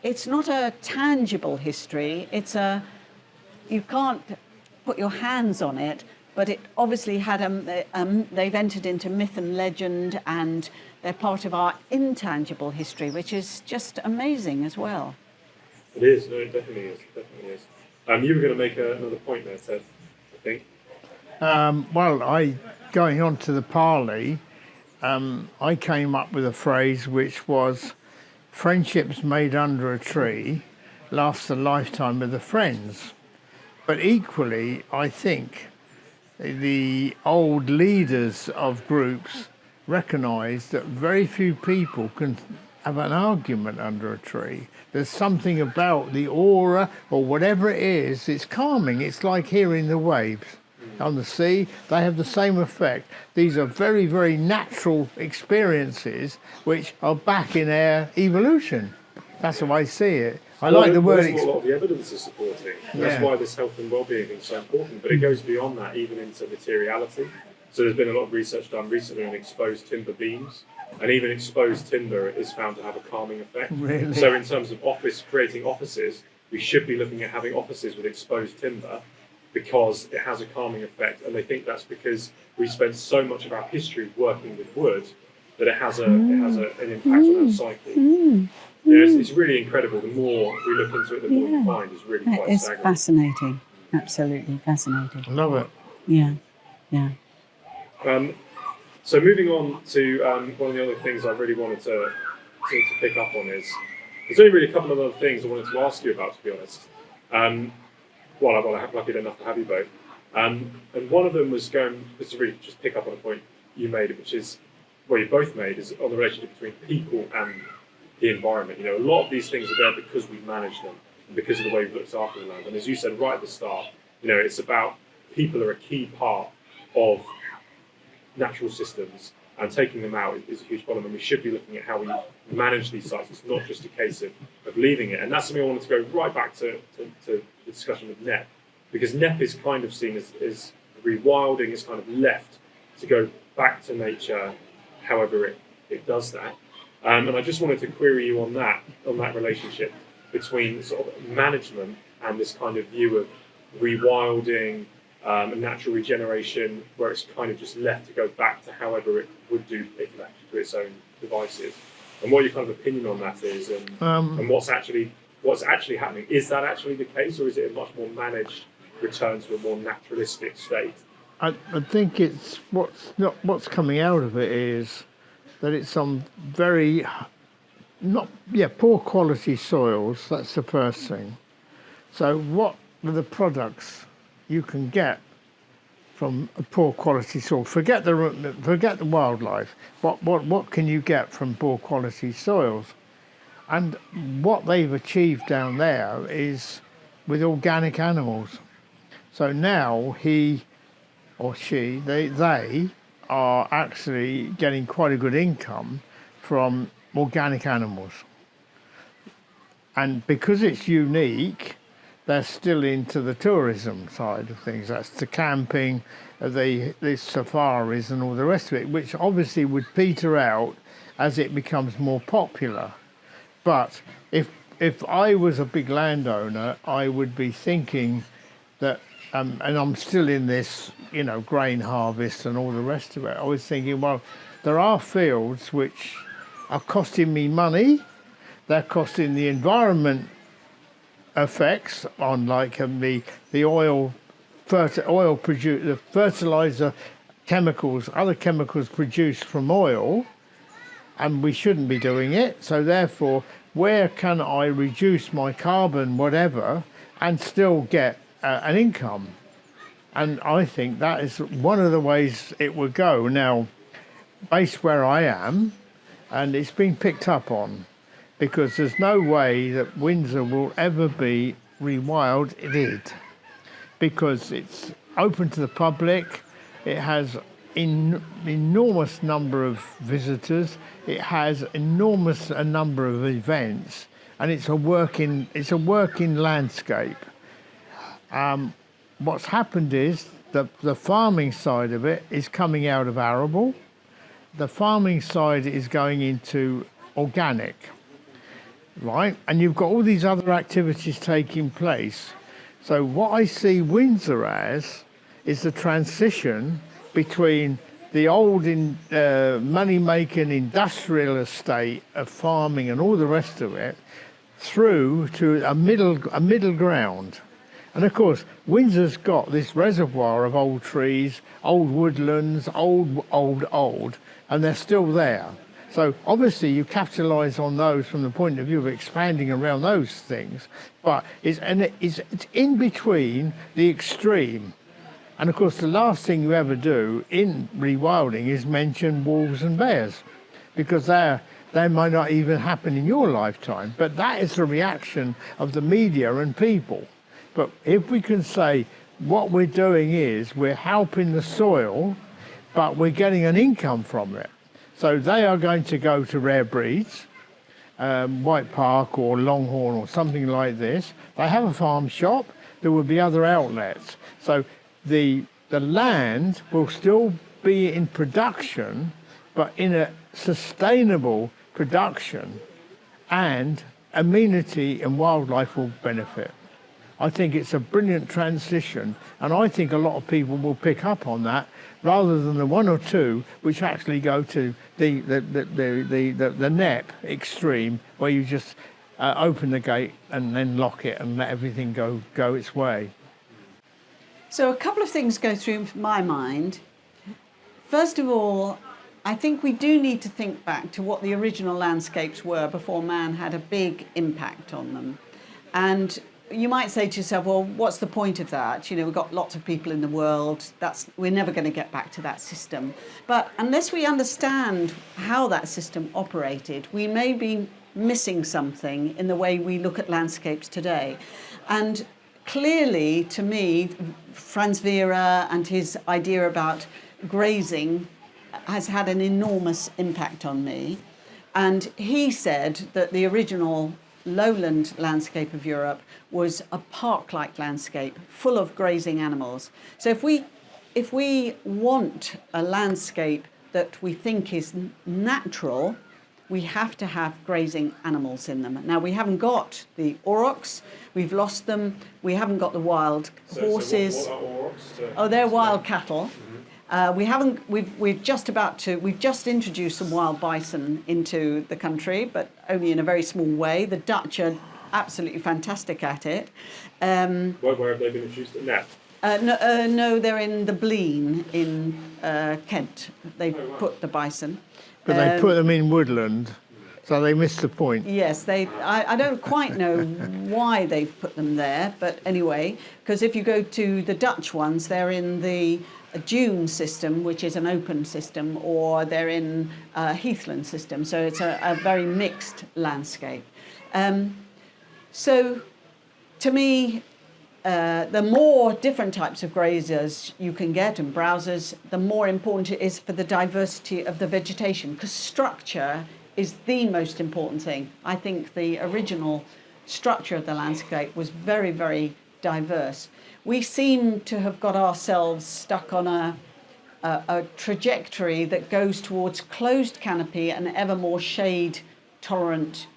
It's not a tangible history. You can't put your hands on it, but it obviously had they've entered into myth and legend, and they're part of our intangible history, which is just amazing as well. It is. No, it definitely is. Definitely is. You were going to make another point there, Ted, I think. Going on to the parley, I came up with a phrase which was, friendships made under a tree last a lifetime of the friends. But equally, I think the old leaders of groups recognise that very few people can have an argument under a tree. There's something about the aura or whatever it is, it's calming. It's like hearing the waves on the sea. They have the same effect. These are very, very natural experiences which are back in our evolution. That's how I see it. I like the word. That's what a lot of the evidence is supporting. That's why this health and well-being is so important. But it goes beyond that, even into materiality. So there's been a lot of research done recently on exposed timber beams, and even exposed timber is found to have a calming effect. Really? So in terms of creating offices, we should be looking at having offices with exposed timber because it has a calming effect. And they think that's because we spent so much of our history working with wood that it has an impact on our psyche. It's really incredible. The more we look into it, the more we find is really quite It's staggering. fascinating. Absolutely fascinating. Love it. Yeah. So moving on to one of the other things I really wanted to pick up on is, there's only really a couple of other things I wanted to ask you about, to be honest. I'm lucky enough to have you both. And one of them was to really just pick up on a point you made, which is, you both made, is on the relationship between people and the environment. A lot of these things are there because we've managed them and because of the way we've looked after the land. And as you said right at the start, it's about people are a key part of natural systems, and taking them out is a huge problem, and we should be looking at how we manage these sites. It's not just a case of leaving it. And that's something I wanted to go right back to the discussion with NEP, because NEP is kind of seen as rewilding, is kind of left to go back to nature however it does that. And I just wanted to query you on that relationship between sort of management and this kind of view of rewilding and natural regeneration, where it's kind of just left to go back to however it would do if left to its own devices. And what your kind of opinion on that is, and what's actually happening. Is that actually the case, or is it a much more managed return to a more naturalistic state? I think it's what's coming out of it is that it's on very poor quality soils. That's the first thing. So what are the products you can get from a poor quality soil? Forget the wildlife. What can you get from poor quality soils? And what they've achieved down there is with organic animals. So now he or she, they are actually getting quite a good income from organic animals. And because it's unique, they're still into the tourism side of things. That's the camping, the safaris and all the rest of it, which obviously would peter out as it becomes more popular. But if I was a big landowner, I would be thinking that, and I'm still in this, grain harvest and all the rest of it, I was thinking, well, there are fields which are costing me money, they're costing the environment effects on the oil produce, the fertilizer chemicals, other chemicals produced from oil, and we shouldn't be doing it. So therefore, where can I reduce my carbon, whatever, and still get an income? And I think that is one of the ways it would go. Now, based where I am, and it's been picked up on, because there's no way that Windsor will ever be rewilded, because it's open to the public, it has enormous number of visitors, it has enormous a number of events, and it's a working landscape. What's happened is the farming side of it is coming out of arable. The farming side is going into organic, right? And you've got all these other activities taking place. So what I see Windsor as is the transition between the old money-making industrial estate of farming and all the rest of it through to a middle ground. And of course, Windsor's got this reservoir of old trees, old woodlands, old, and they're still there. So obviously you capitalise on those from the point of view of expanding around those things, but it's in between the extreme. And of course, the last thing you ever do in rewilding is mention wolves and bears, because they might not even happen in your lifetime, but that is the reaction of the media and people. But if we can say what we're doing is we're helping the soil, but we're getting an income from it. So they are going to go to rare breeds, White Park or Longhorn or something like this. They have a farm shop, there will be other outlets. So the land will still be in production, but in a sustainable production, and amenity and wildlife will benefit. I think it's a brilliant transition, and I think a lot of people will pick up on that rather than the one or two which actually go to the NEP extreme, where you just open the gate and then lock it and let everything go its way. So a couple of things go through my mind. First of all, I think we do need to think back to what the original landscapes were before man had a big impact on them. And you might say to yourself, well, what's the point of that? You know, we've got lots of people in the world. We're never going to get back to that system. But unless we understand how that system operated, we may be missing something in the way we look at landscapes today. And clearly, to me, Franz Vera and his idea about grazing has had an enormous impact on me. And he said that the original lowland landscape of Europe was a park-like landscape full of grazing animals. So if we want a landscape that we think is natural, we have to have grazing animals in them. Now, we haven't got the aurochs, we've lost them, we haven't got the wild horses. So what are aurochs? Oh, they're wild cattle. We've just introduced some wild bison into the country, but only in a very small way. The Dutch are absolutely fantastic at it. Where have they been introduced? At Nat? No, they're in the Blean in Kent. They put the bison. But they put them in woodland, so they missed the point. Yes, I don't quite know why they've put them there, but anyway, because if you go to the Dutch ones, they're in the dune system, which is an open system, or they're in heathland system, so it's a very mixed landscape. So to me, the more different types of grazers you can get and browsers, the more important it is for the diversity of the vegetation, because structure is the most important thing. I think the original structure of the landscape was very, very diverse. We seem to have got ourselves stuck on a trajectory that goes towards closed canopy and ever more shade-tolerant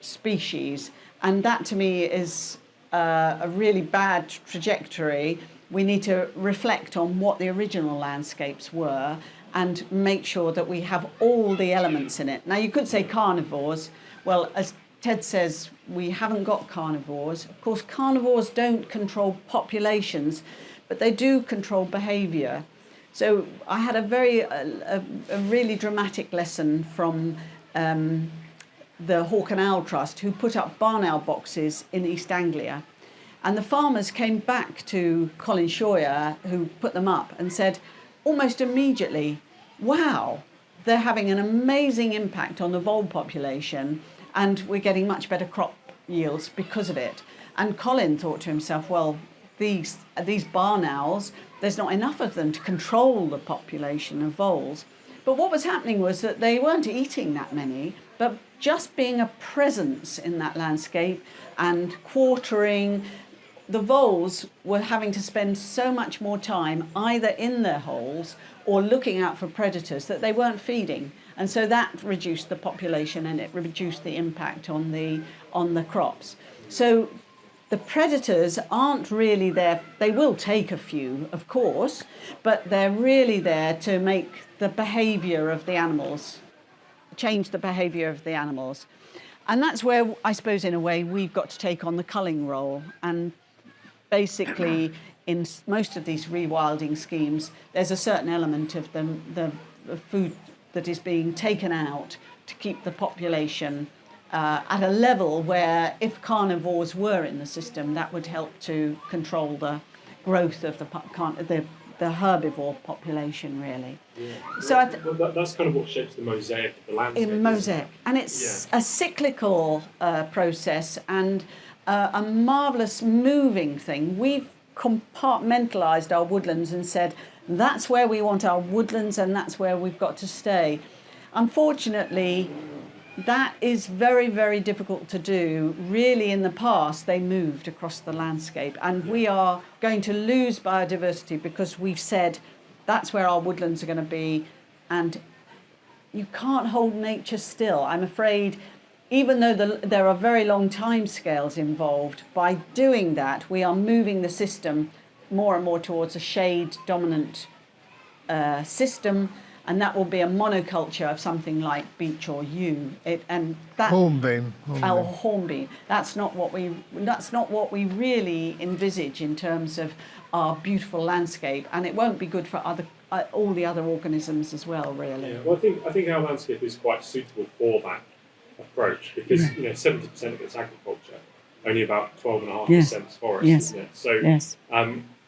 species. And that, to me, is a really bad trajectory. We need to reflect on what the original landscapes were and make sure that we have all the elements in it. Now, you could say carnivores. Well, as Ted says, we haven't got carnivores. Of course, carnivores don't control populations, but they do control behaviour. So I had a really dramatic lesson from the Hawk and Owl Trust, who put up barn owl boxes in East Anglia. And the farmers came back to Colin Scheuer, who put them up, and said almost immediately, wow, they're having an amazing impact on the vole population, and we're getting much better crop yields because of it. And Colin thought to himself, well, these barn owls, there's not enough of them to control the population of voles. But what was happening was that they weren't eating that many, but just being a presence in that landscape and quartering, the voles were having to spend so much more time either in their holes or looking out for predators that they weren't feeding. And so that reduced the population and it reduced the impact on the crops. So the predators aren't really there. They will take a few, of course, but they're really there to make the behaviour of the animals, change the behaviour of the animals. And that's where, I suppose, in a way, we've got to take on the culling role. And basically, in most of these rewilding schemes, there's a certain element of the food that is being taken out to keep the population at a level where, if carnivores were in the system, that would help to control the growth of the herbivore population, really. Yeah. So that's kind of what shapes the mosaic of the landscape. In mosaic, and it's a cyclical process and a marvellous moving thing. We've compartmentalised our woodlands and said that's where we want our woodlands and that's where we've got to stay. Unfortunately, that is very, very difficult to do. Really, in the past, they moved across the landscape, and we are going to lose biodiversity because we've said that's where our woodlands are going to be, and you can't hold nature still. I'm afraid, even though there are very long time scales involved, by doing that, we are moving the system more and more towards a shade-dominant system, and that will be a monoculture of something like beech or yew. Hornbeam. Hornbeam. That's not what we really envisage in terms of our beautiful landscape, and it won't be good for all the other organisms as well, really. Yeah. Well, I think our landscape is quite suitable for that approach because 70% of it's agriculture, only about 12.5% is forest, isn't it? So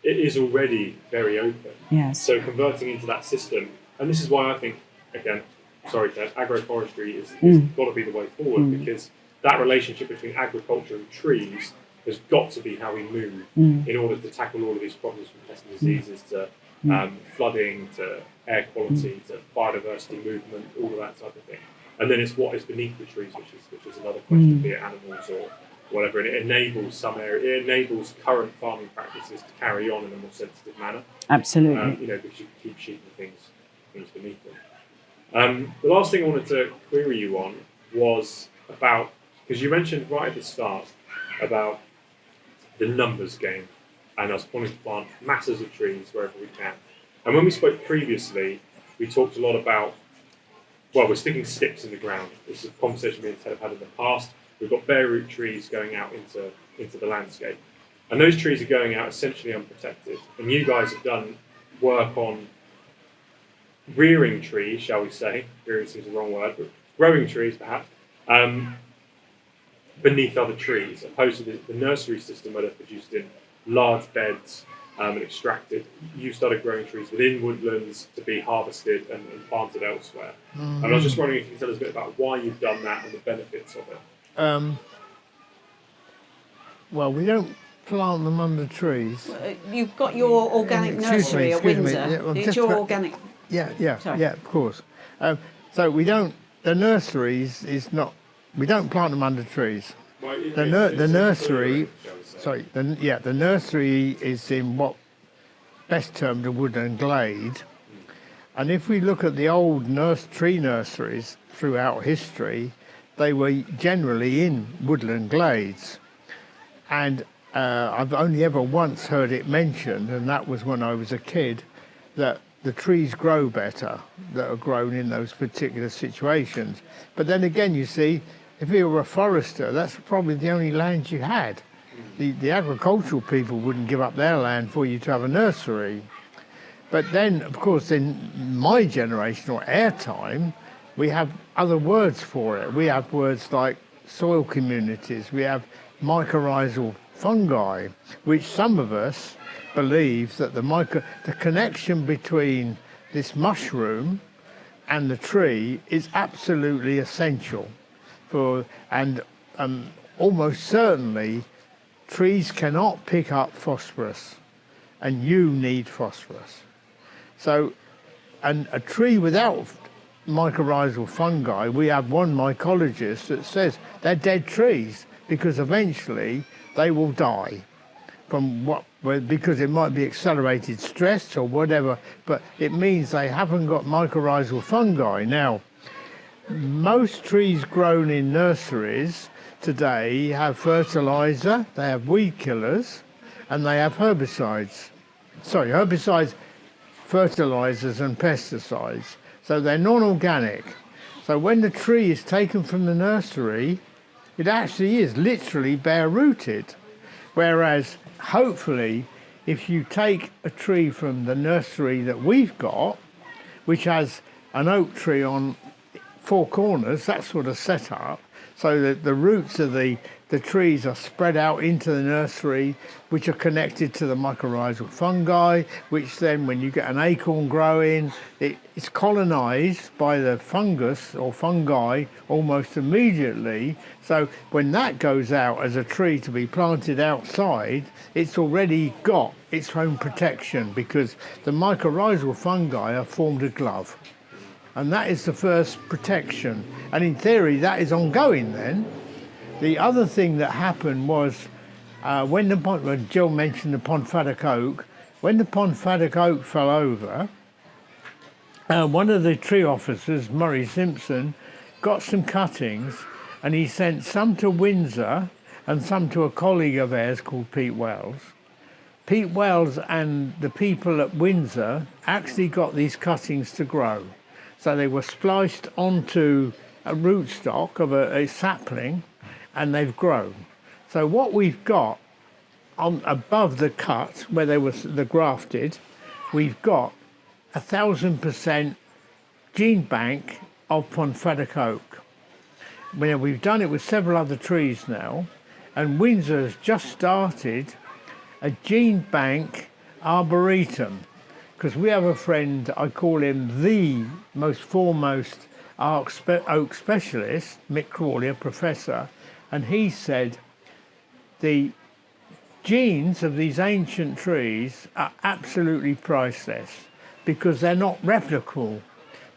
it is already very open. Yes. So converting into that system. And this is why I think, again, sorry, Ted, agroforestry is got to be the way forward because that relationship between agriculture and trees has got to be how we move in order to tackle all of these problems from pests and diseases to flooding, to air quality, to biodiversity movement, all of that type of thing. And then it's what is beneath the trees, which is another question, be it animals or whatever. And it enables it enables current farming practices to carry on in a more sensitive manner. Absolutely. Because you keep sheep and things beneath them. The last thing I wanted to query you on was about, because you mentioned right at the start about the numbers game, and us wanting to plant masses of trees wherever we can. And when we spoke previously, we talked a lot about, we're sticking sticks in the ground. This is a conversation me and Ted have had in the past. We've got bare root trees going out into the landscape. And those trees are going out essentially unprotected. And you guys have done work on rearing trees, shall we say, rearing seems the wrong word, but growing trees perhaps, beneath other trees, opposed to the nursery system where they're produced in large beds and extracted. You've started growing trees within woodlands to be harvested and planted elsewhere. And I was just wondering if you could tell us a bit about why you've done that and the benefits of it. Well, we don't plant them under trees. You've got your organic nursery at Windsor. It's your organic. Yeah, of course. So we don't. The nurseries is not. We don't plant them under trees. Well, The nursery. Sorry. The nursery is in what best termed a woodland glade. And if we look at the old tree nurseries throughout history, they were generally in woodland glades. And I've only ever once heard it mentioned, and that was when I was a kid, that the trees grow better that are grown in those particular situations. But then again, you see, if you were a forester, that's probably the only land you had. The agricultural people wouldn't give up their land for you to have a nursery. But then, of course, in my generation or our time, we have other words for it. We have words like soil communities. We have mycorrhizal fungi, which some of us believe that the connection between this mushroom and the tree is absolutely essential and almost certainly trees cannot pick up phosphorus, and you need phosphorus. So, and a tree without mycorrhizal fungi, we have one mycologist that says they're dead trees because eventually they will die because it might be accelerated stress or whatever, but it means they haven't got mycorrhizal fungi. Now, most trees grown in nurseries today have fertilizer, they have weed killers, and they have herbicides, fertilizers and pesticides. So they're non-organic. So when the tree is taken from the nursery, it actually is literally bare-rooted. Whereas, hopefully, if you take a tree from the nursery that we've got, which has an oak tree on 4 corners, that sort of setup, so that the roots of the trees are spread out into the nursery, which are connected to the mycorrhizal fungi, which then when you get an acorn growing, it's colonized by the fungus or fungi almost immediately. So when that goes out as a tree to be planted outside, it's already got its own protection because the mycorrhizal fungi have formed a glove. And that is the first protection. And in theory, that is ongoing then. The other thing that happened was when Jill mentioned the Pontfaddock oak, when the Pontfaddock oak fell over, one of the tree officers, Murray Simpson, got some cuttings and he sent some to Windsor and some to a colleague of ours called Pete Wells. Pete Wells and the people at Windsor actually got these cuttings to grow. So they were spliced onto a rootstock of a sapling, and they've grown. So what we've got above the cut, where the grafted, we've got 1,000% gene bank of Pontfaddock oak. We've done it with several other trees now, and Windsor has just started a gene bank arboretum, because we have a friend, I call him the most foremost oak specialist, Mick Crawley, a professor, and he said the genes of these ancient trees are absolutely priceless because they're not replicable.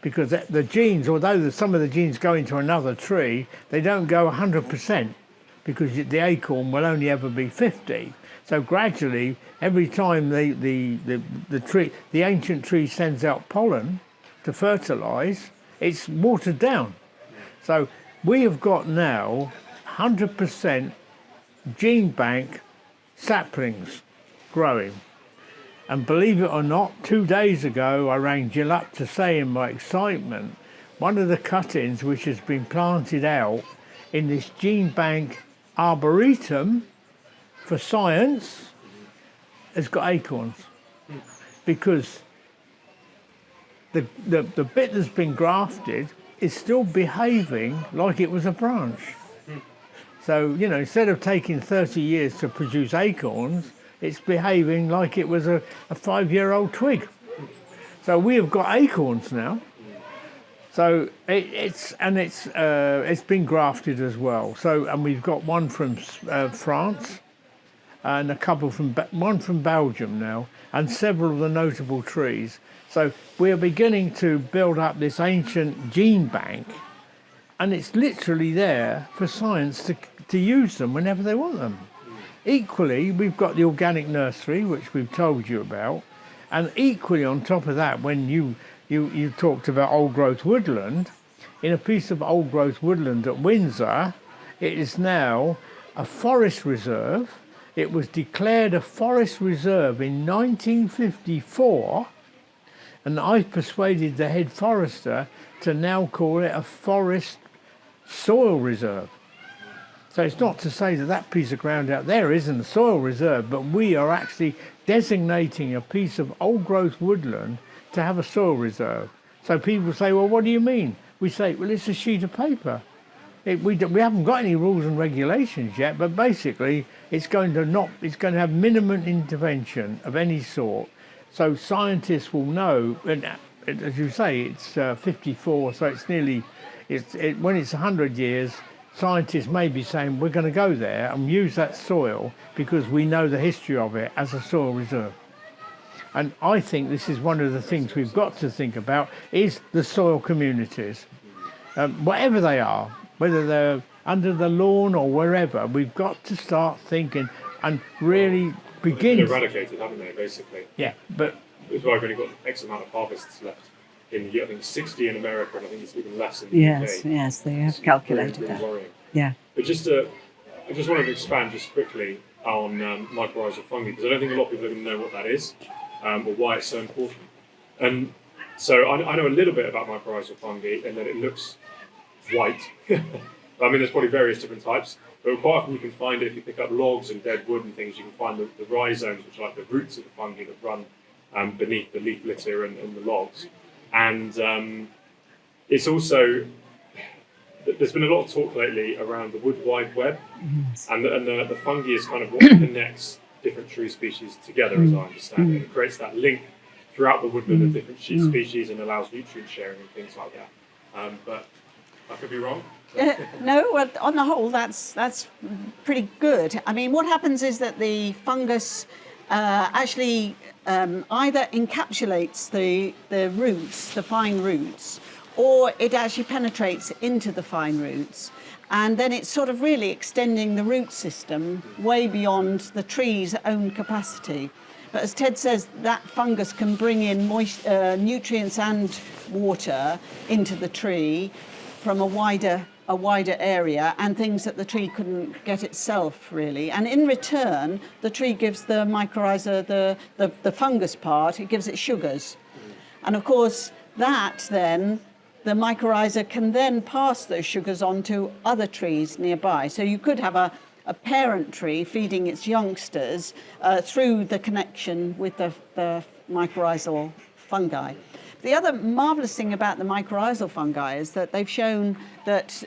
Because the genes, although some of the genes go into another tree, they don't go 100% because the acorn will only ever be 50. So gradually, every time the ancient tree sends out pollen to fertilize, it's watered down. So we have got now 100% gene bank saplings growing. And believe it or not, 2 days ago, I rang Jill up to say in my excitement, one of the cuttings which has been planted out in this gene bank arboretum for science has got acorns. Because the bit that's been grafted is still behaving like it was a branch. So, instead of taking 30 years to produce acorns, it's behaving like it was a 5-year-old twig. So we have got acorns now. So it's been grafted as well. So, and we've got one from France, and a couple one from Belgium now, and several of the notable trees. So we're beginning to build up this ancient gene bank, and it's literally there for science to use them whenever they want them. Equally, we've got the organic nursery, which we've told you about, and equally on top of that, when you talked about old growth woodland, in a piece of old growth woodland at Windsor, it is now a forest reserve. It was declared a forest reserve in 1954, and I've persuaded the head forester to now call it a forest soil reserve. So it's not to say that that piece of ground out there isn't a soil reserve, but we are actually designating a piece of old growth woodland to have a soil reserve. So people say, well, what do you mean? We say, well, it's a sheet of paper. We haven't got any rules and regulations yet, but basically it's going to have minimum intervention of any sort. So scientists will know, and as you say, it's 54, so it's nearly, when it's 100 years, scientists may be saying, we're going to go there and use that soil because we know the history of it as a soil reserve. And I think this is one of the things we've got to think about is the soil communities. Whatever they are, whether they're under the lawn or wherever, we've got to start thinking and really begin. They've been eradicated, haven't they, basically? Yeah, but it's why we've only got X amount of harvests left. I think 60 in America, and I think it's even less in the UK. Yes, they have calculated really that. Worrying. Yeah. But I just wanted to expand just quickly on mycorrhizal fungi, because I don't think a lot of people even know what that is, or why it's so important. And so I know a little bit about mycorrhizal fungi, and that it looks white. I mean, there's probably various different types, but quite often you can find it if you pick up logs and dead wood and things. You can find the rhizomes, which are like the roots of the fungi that run beneath the leaf litter and the logs. And it's also, there's been a lot of talk lately around the wood wide web, and the fungi is kind of what connects different tree species together, as I understand it. It creates that link throughout the woodland of different species and allows nutrient sharing and things like that. But I could be wrong. No, well, on the whole, that's pretty good. I mean, what happens is that the fungus actually either encapsulates the roots, the fine roots, or it actually penetrates into the fine roots. And then it's sort of really extending the root system way beyond the tree's own capacity. But as Ted says, that fungus can bring in nutrients and water into the tree from a wider area, and things that the tree couldn't get itself, really. And in return, the tree gives the mycorrhiza, the fungus part, it gives it sugars. And of course, that then, the mycorrhiza can then pass those sugars on to other trees nearby. So you could have a parent tree feeding its youngsters through the connection with the mycorrhizal fungi. The other marvellous thing about the mycorrhizal fungi is that they've shown that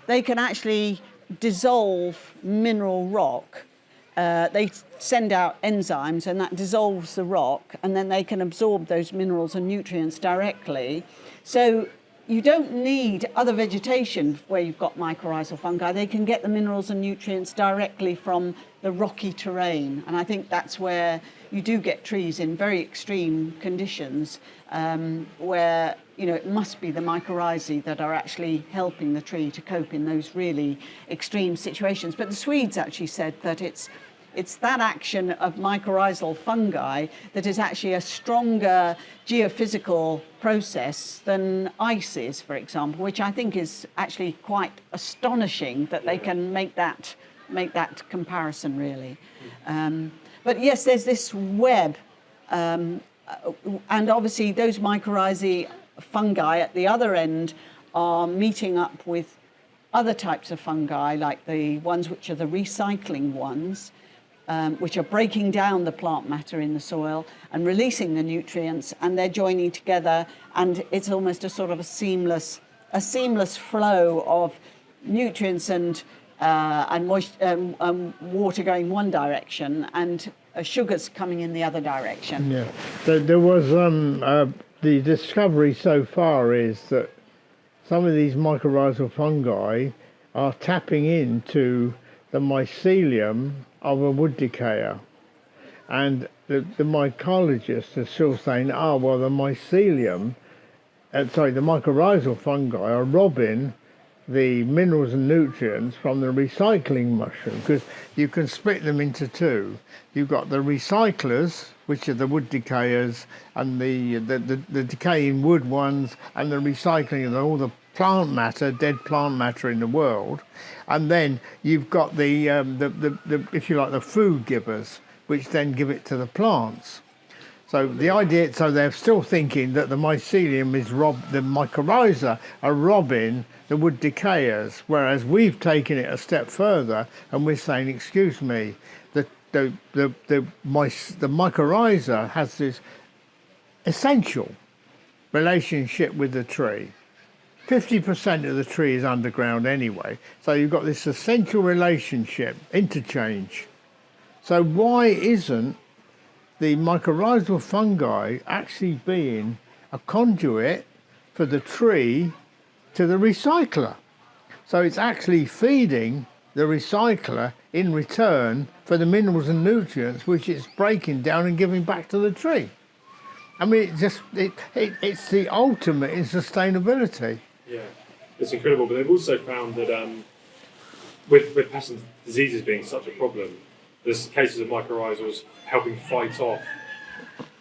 they can actually dissolve mineral rock. They send out enzymes and that dissolves the rock, and then they can absorb those minerals and nutrients directly. So you don't need other vegetation where you've got mycorrhizal fungi. They can get the minerals and nutrients directly from the rocky terrain. And I think that's where you do get trees in very extreme conditions where, it must be the mycorrhizae that are actually helping the tree to cope in those really extreme situations. But the Swedes actually said that it's that action of mycorrhizal fungi that is actually a stronger geophysical process than ice is, for example, which I think is actually quite astonishing that they can make that comparison, really. But yes, there's this web, and obviously those mycorrhizae fungi at the other end are meeting up with other types of fungi, like the ones which are the recycling ones, which are breaking down the plant matter in the soil and releasing the nutrients, and they're joining together, and it's almost a sort of a seamless flow of nutrients and water going one direction and sugars coming in the other direction. Yeah, there was the discovery so far is that some of these mycorrhizal fungi are tapping into the mycelium of a wood decayer, and the mycologists are still saying, the mycelium, the mycorrhizal fungi are robbing the minerals and nutrients from the recycling mushroom, because you can split them into two. You've got the recyclers, which are the wood decayers, and the decaying wood ones, and the recycling of all the plant matter, dead plant matter in the world. And then you've got the if you like, the food givers, which then give it to the plants. So the idea, so they're still thinking that the mycelium is the mycorrhiza are robbing the wood decayers, whereas we've taken it a step further and we're saying, excuse me, the mycorrhiza has this essential relationship with the tree. 50% of the tree is underground anyway, so you've got this essential relationship, interchange. So why isn't the mycorrhizal fungi actually being a conduit for the tree to the recycler? So it's actually feeding the recycler in return for the minerals and nutrients which it's breaking down and giving back to the tree. I mean, it's the ultimate in sustainability. Yeah, it's incredible. But they've also found that with pest and diseases being such a problem, there's cases of mycorrhizals helping fight off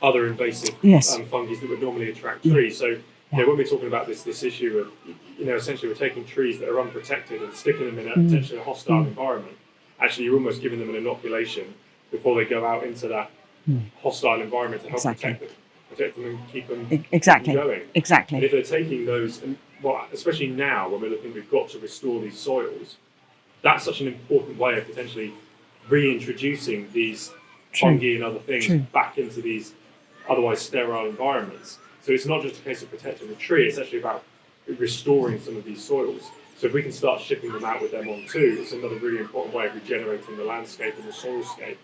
other invasive fungi that would normally attract trees. So when we're talking about this issue of, essentially we're taking trees that are unprotected and sticking them in a potentially hostile environment. Actually, you're almost giving them an inoculation before they go out into that hostile environment to help protect them and keep them going. Exactly. And if they're taking those, and especially now when we've got to restore these soils, that's such an important way of potentially reintroducing these fungi and other things back into these otherwise sterile environments. So it's not just a case of protecting the tree, it's actually about restoring some of these soils. So if we can start shipping them out with them on too, it's another really important way of regenerating the landscape and the soilscape.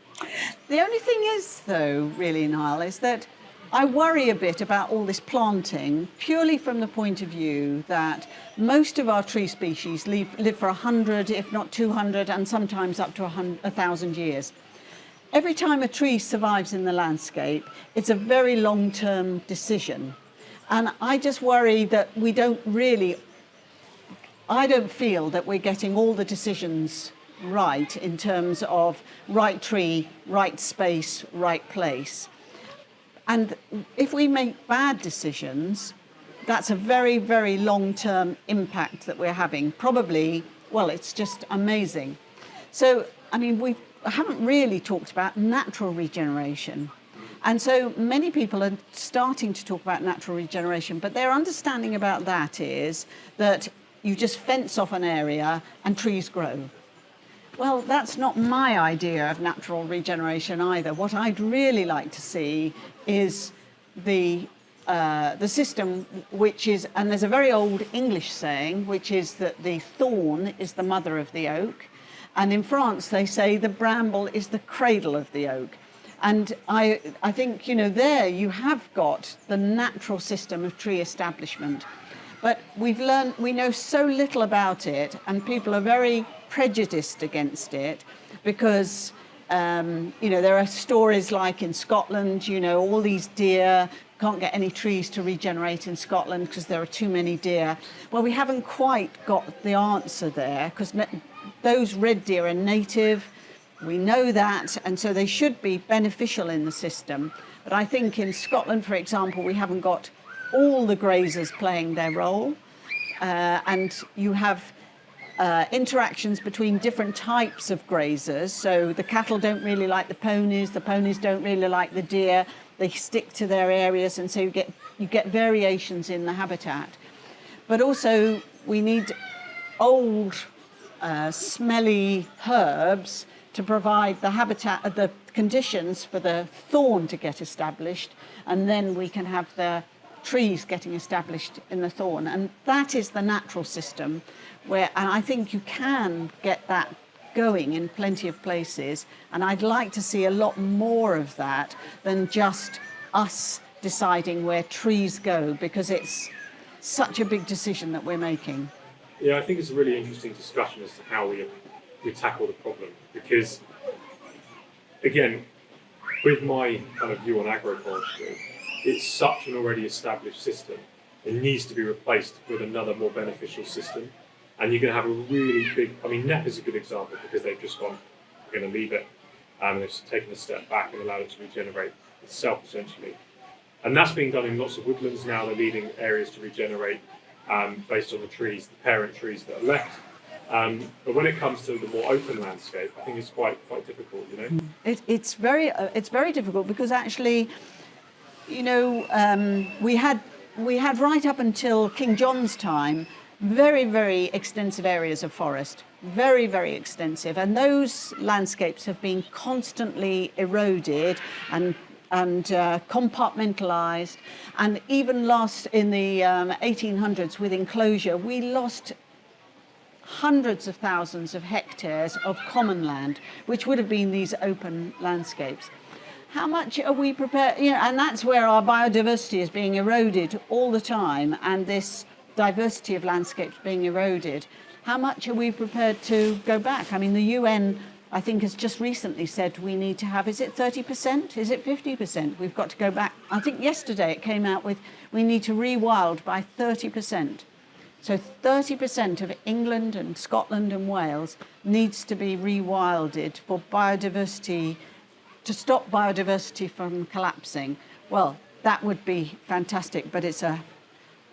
The only thing is, though, really, Niall, is that I worry a bit about all this planting purely from the point of view that most of our tree species live for 100, if not 200, and sometimes up to 1,000 years. Every time a tree survives in the landscape, it's a very long-term decision. And I just worry that I don't feel that we're getting all the decisions right in terms of right tree, right space, right place. And if we make bad decisions, that's a very, very long-term impact that we're having. Probably, it's just amazing. So, I mean, we haven't really talked about natural regeneration. And so many people are starting to talk about natural regeneration, but their understanding about that is that you just fence off an area and trees grow. Well, that's not my idea of natural regeneration either. What I'd really like to see is the system which is, and there's a very old English saying, which is that the thorn is the mother of the oak. And in France, they say the bramble is the cradle of the oak. And I think, there you have got the natural system of tree establishment. But we know so little about it, and people are very prejudiced against it because, there are stories like in Scotland, all these deer, can't get any trees to regenerate in Scotland because there are too many deer. Well, we haven't quite got the answer there because those red deer are native. We know that, and so they should be beneficial in the system. But I think in Scotland, for example, we haven't got all the grazers playing their role, and you have interactions between different types of grazers. So the cattle don't really like the ponies don't really like the deer. They stick to their areas, and so you get variations in the habitat. But also we need old, smelly herbs to provide the habitat, the conditions for the thorn to get established, and then we can have the trees getting established in the thorn. And that is the natural system and I think you can get that going in plenty of places, and I'd like to see a lot more of that than just us deciding where trees go, because it's such a big decision that we're making. Yeah, I think it's a really interesting discussion as to how we tackle the problem, because again, with my kind of view on agroforestry, it's such an already established system. It needs to be replaced with another more beneficial system. And you're going to have a really big, NEP is a good example because they've just gone, we're going to leave it, and they've taken a step back and allowed it to regenerate itself essentially. And that's being done in lots of woodlands now. They're leaving areas to regenerate based on the trees, the parent trees that are left. But when it comes to the more open landscape, I think it's quite difficult, It's very difficult because actually we had right up until King John's time very, very extensive areas of forest, very, very extensive, and those landscapes have been constantly eroded and compartmentalized, and even lost in the 1800s with enclosure. We lost hundreds of thousands of hectares of common land, which would have been these open landscapes. How much are we prepared, and that's where our biodiversity is being eroded all the time, and this diversity of landscapes being eroded. How much are we prepared to go back? I mean, the UN, I think, has just recently said we need to have, is it 30%? Is it 50%? We've got to go back. I think yesterday it came out with, we need to rewild by 30%. So 30% of England and Scotland and Wales needs to be rewilded for biodiversity, to stop biodiversity from collapsing. Well, that would be fantastic, but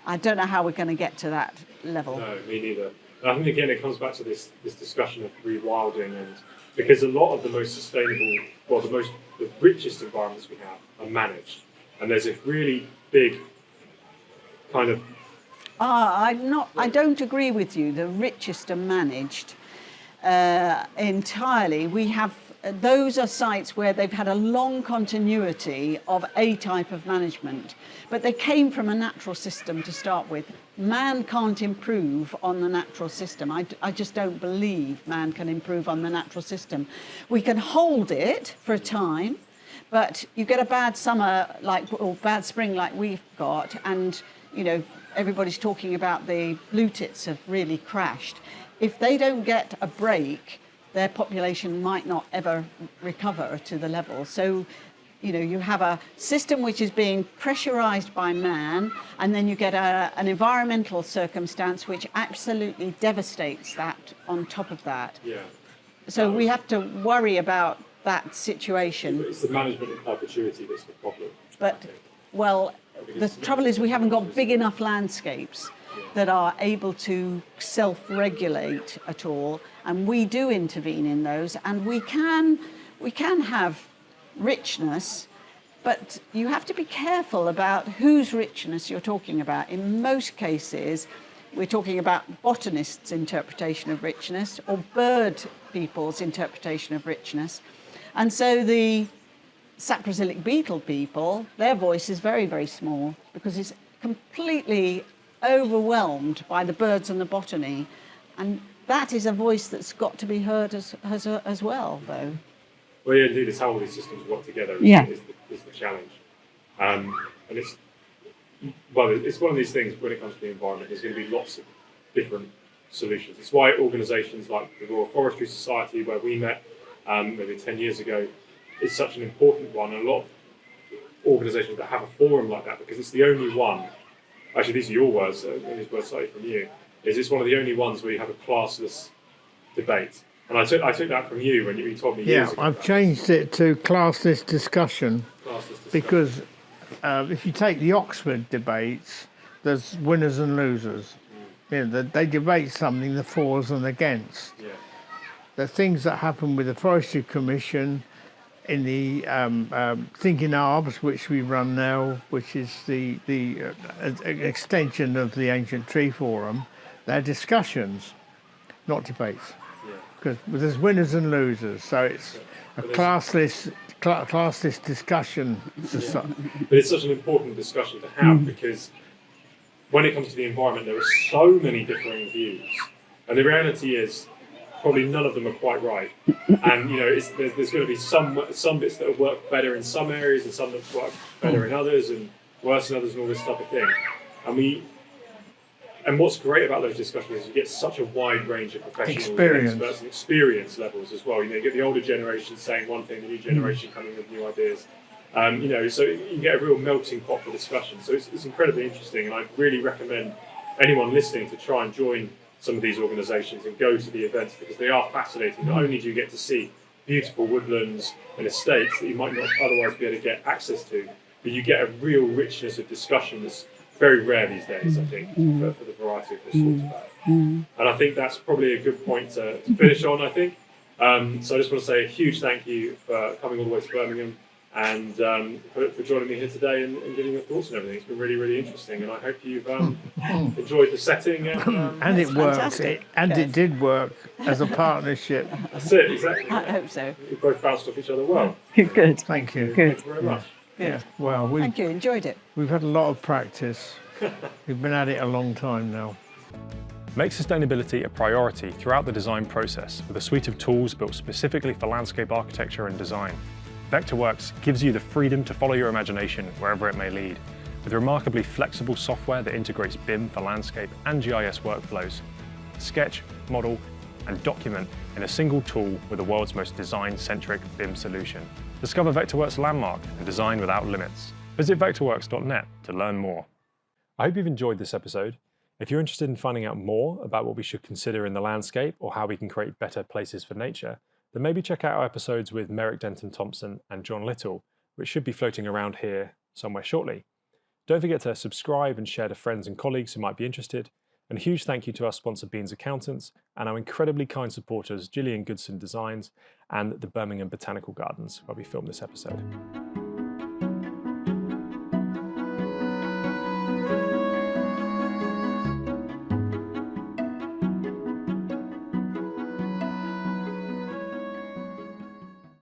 I don't know how we're going to get to that level. No, me neither. I think, again, it comes back to this discussion of rewilding, and because a lot of the most sustainable, well, the richest environments we have are managed. And there's a really big kind of... I don't agree with you. The richest are managed entirely. We have, those are sites where they've had a long continuity of a type of management, but they came from a natural system to start with. Man can't improve on the natural system. I just don't believe man can improve on the natural system. We can hold it for a time, but you get a bad summer or bad spring like we've got, and everybody's talking about the blue tits have really crashed. If they don't get a break, their population might not ever recover to the level. So, you have a system which is being pressurized by man, and then you get an environmental circumstance which absolutely devastates that on top of that. Yeah. So we have to worry about that situation. It's the management in perpetuity that's the problem. But, well, the trouble is we haven't got big enough landscapes that are able to self-regulate at all, and we do intervene in those, and we can have richness, but you have to be careful about whose richness you're talking about. In most cases, we're talking about botanists' interpretation of richness or bird people's interpretation of richness, and so the saprophytic beetle people, their voice is very, very small because it's completely overwhelmed by the birds and the botany, and that is a voice that's got to be heard as well, though. Well, yeah, indeed, it's how all these systems work together is the challenge. And it's one of these things when it comes to the environment, there's going to be lots of different solutions. It's why organisations like the Agroforestry Society, where we met maybe 10 years ago, is such an important one. And a lot of organisations that have a forum like that, because it's the only one, actually these are your words, and these words cited from you, is it's one of the only ones where you have a classless debate. And I took that from you when you told me years ago. Yeah, I've changed it to classless discussion. Because if you take the Oxford debates, there's winners and losers. They debate something, the fors and against. Yeah. The things that happen with the Forestry Commission in the Thinking Arbs, which we run now, which is the extension of the Ancient Tree Forum, they're discussions, not debates. Because there's winners and losers, so it's a classless discussion. Yeah. But it's such an important discussion to have because when it comes to the environment, there are so many differing views, and the reality is probably none of them are quite right. And there's going to be some bits that work better in some areas and some that work better in others and worse in others and all this type of thing. And what's great about those discussions is you get such a wide range of professionals and experts and experience levels as well. You get the older generation saying one thing, the new generation coming with new ideas. So you get a real melting pot for discussion. So it's incredibly interesting, and I really recommend anyone listening to try and join some of these organisations and go to the events because they are fascinating. Not only do you get to see beautiful woodlands and estates that you might not otherwise be able to get access to, but you get a real richness of discussion that's very rare these days, I think, for the variety of what's talked about. And I think that's probably a good point to finish on, I think. So I just want to say a huge thank you for coming all the way to Birmingham and for joining me here today and giving your thoughts and everything. It's been really, really interesting, and I hope you've enjoyed the setting. And it worked. fantastic. It did work as a partnership. That's it, exactly. I hope so. We both bounced off each other well. Good. Thank you. Good. Thank you very much. Yeah. Well, Thank you. Enjoyed it. we've had a lot of practice. We've been at it a long time now. Make sustainability a priority throughout the design process with a suite of tools built specifically for landscape architecture and design. Vectorworks gives you the freedom to follow your imagination wherever it may lead, with remarkably flexible software that integrates BIM for landscape and GIS workflows. Sketch, model, and document in a single tool with the world's most design-centric BIM solution. Discover Vectorworks' landmark and design without limits. Visit vectorworks.net to learn more. I hope you've enjoyed this episode. If you're interested in finding out more about what we should consider in the landscape or how we can create better places for nature, then maybe check out our episodes with Merrick Denton-Thompson and John Little, which should be floating around here somewhere shortly. Don't forget to subscribe and share to friends and colleagues who might be interested. And a huge thank you to our sponsor Beans Accountants and our incredibly kind supporters Gillian Goodson Designs and the Birmingham Botanical Gardens, where we filmed this episode.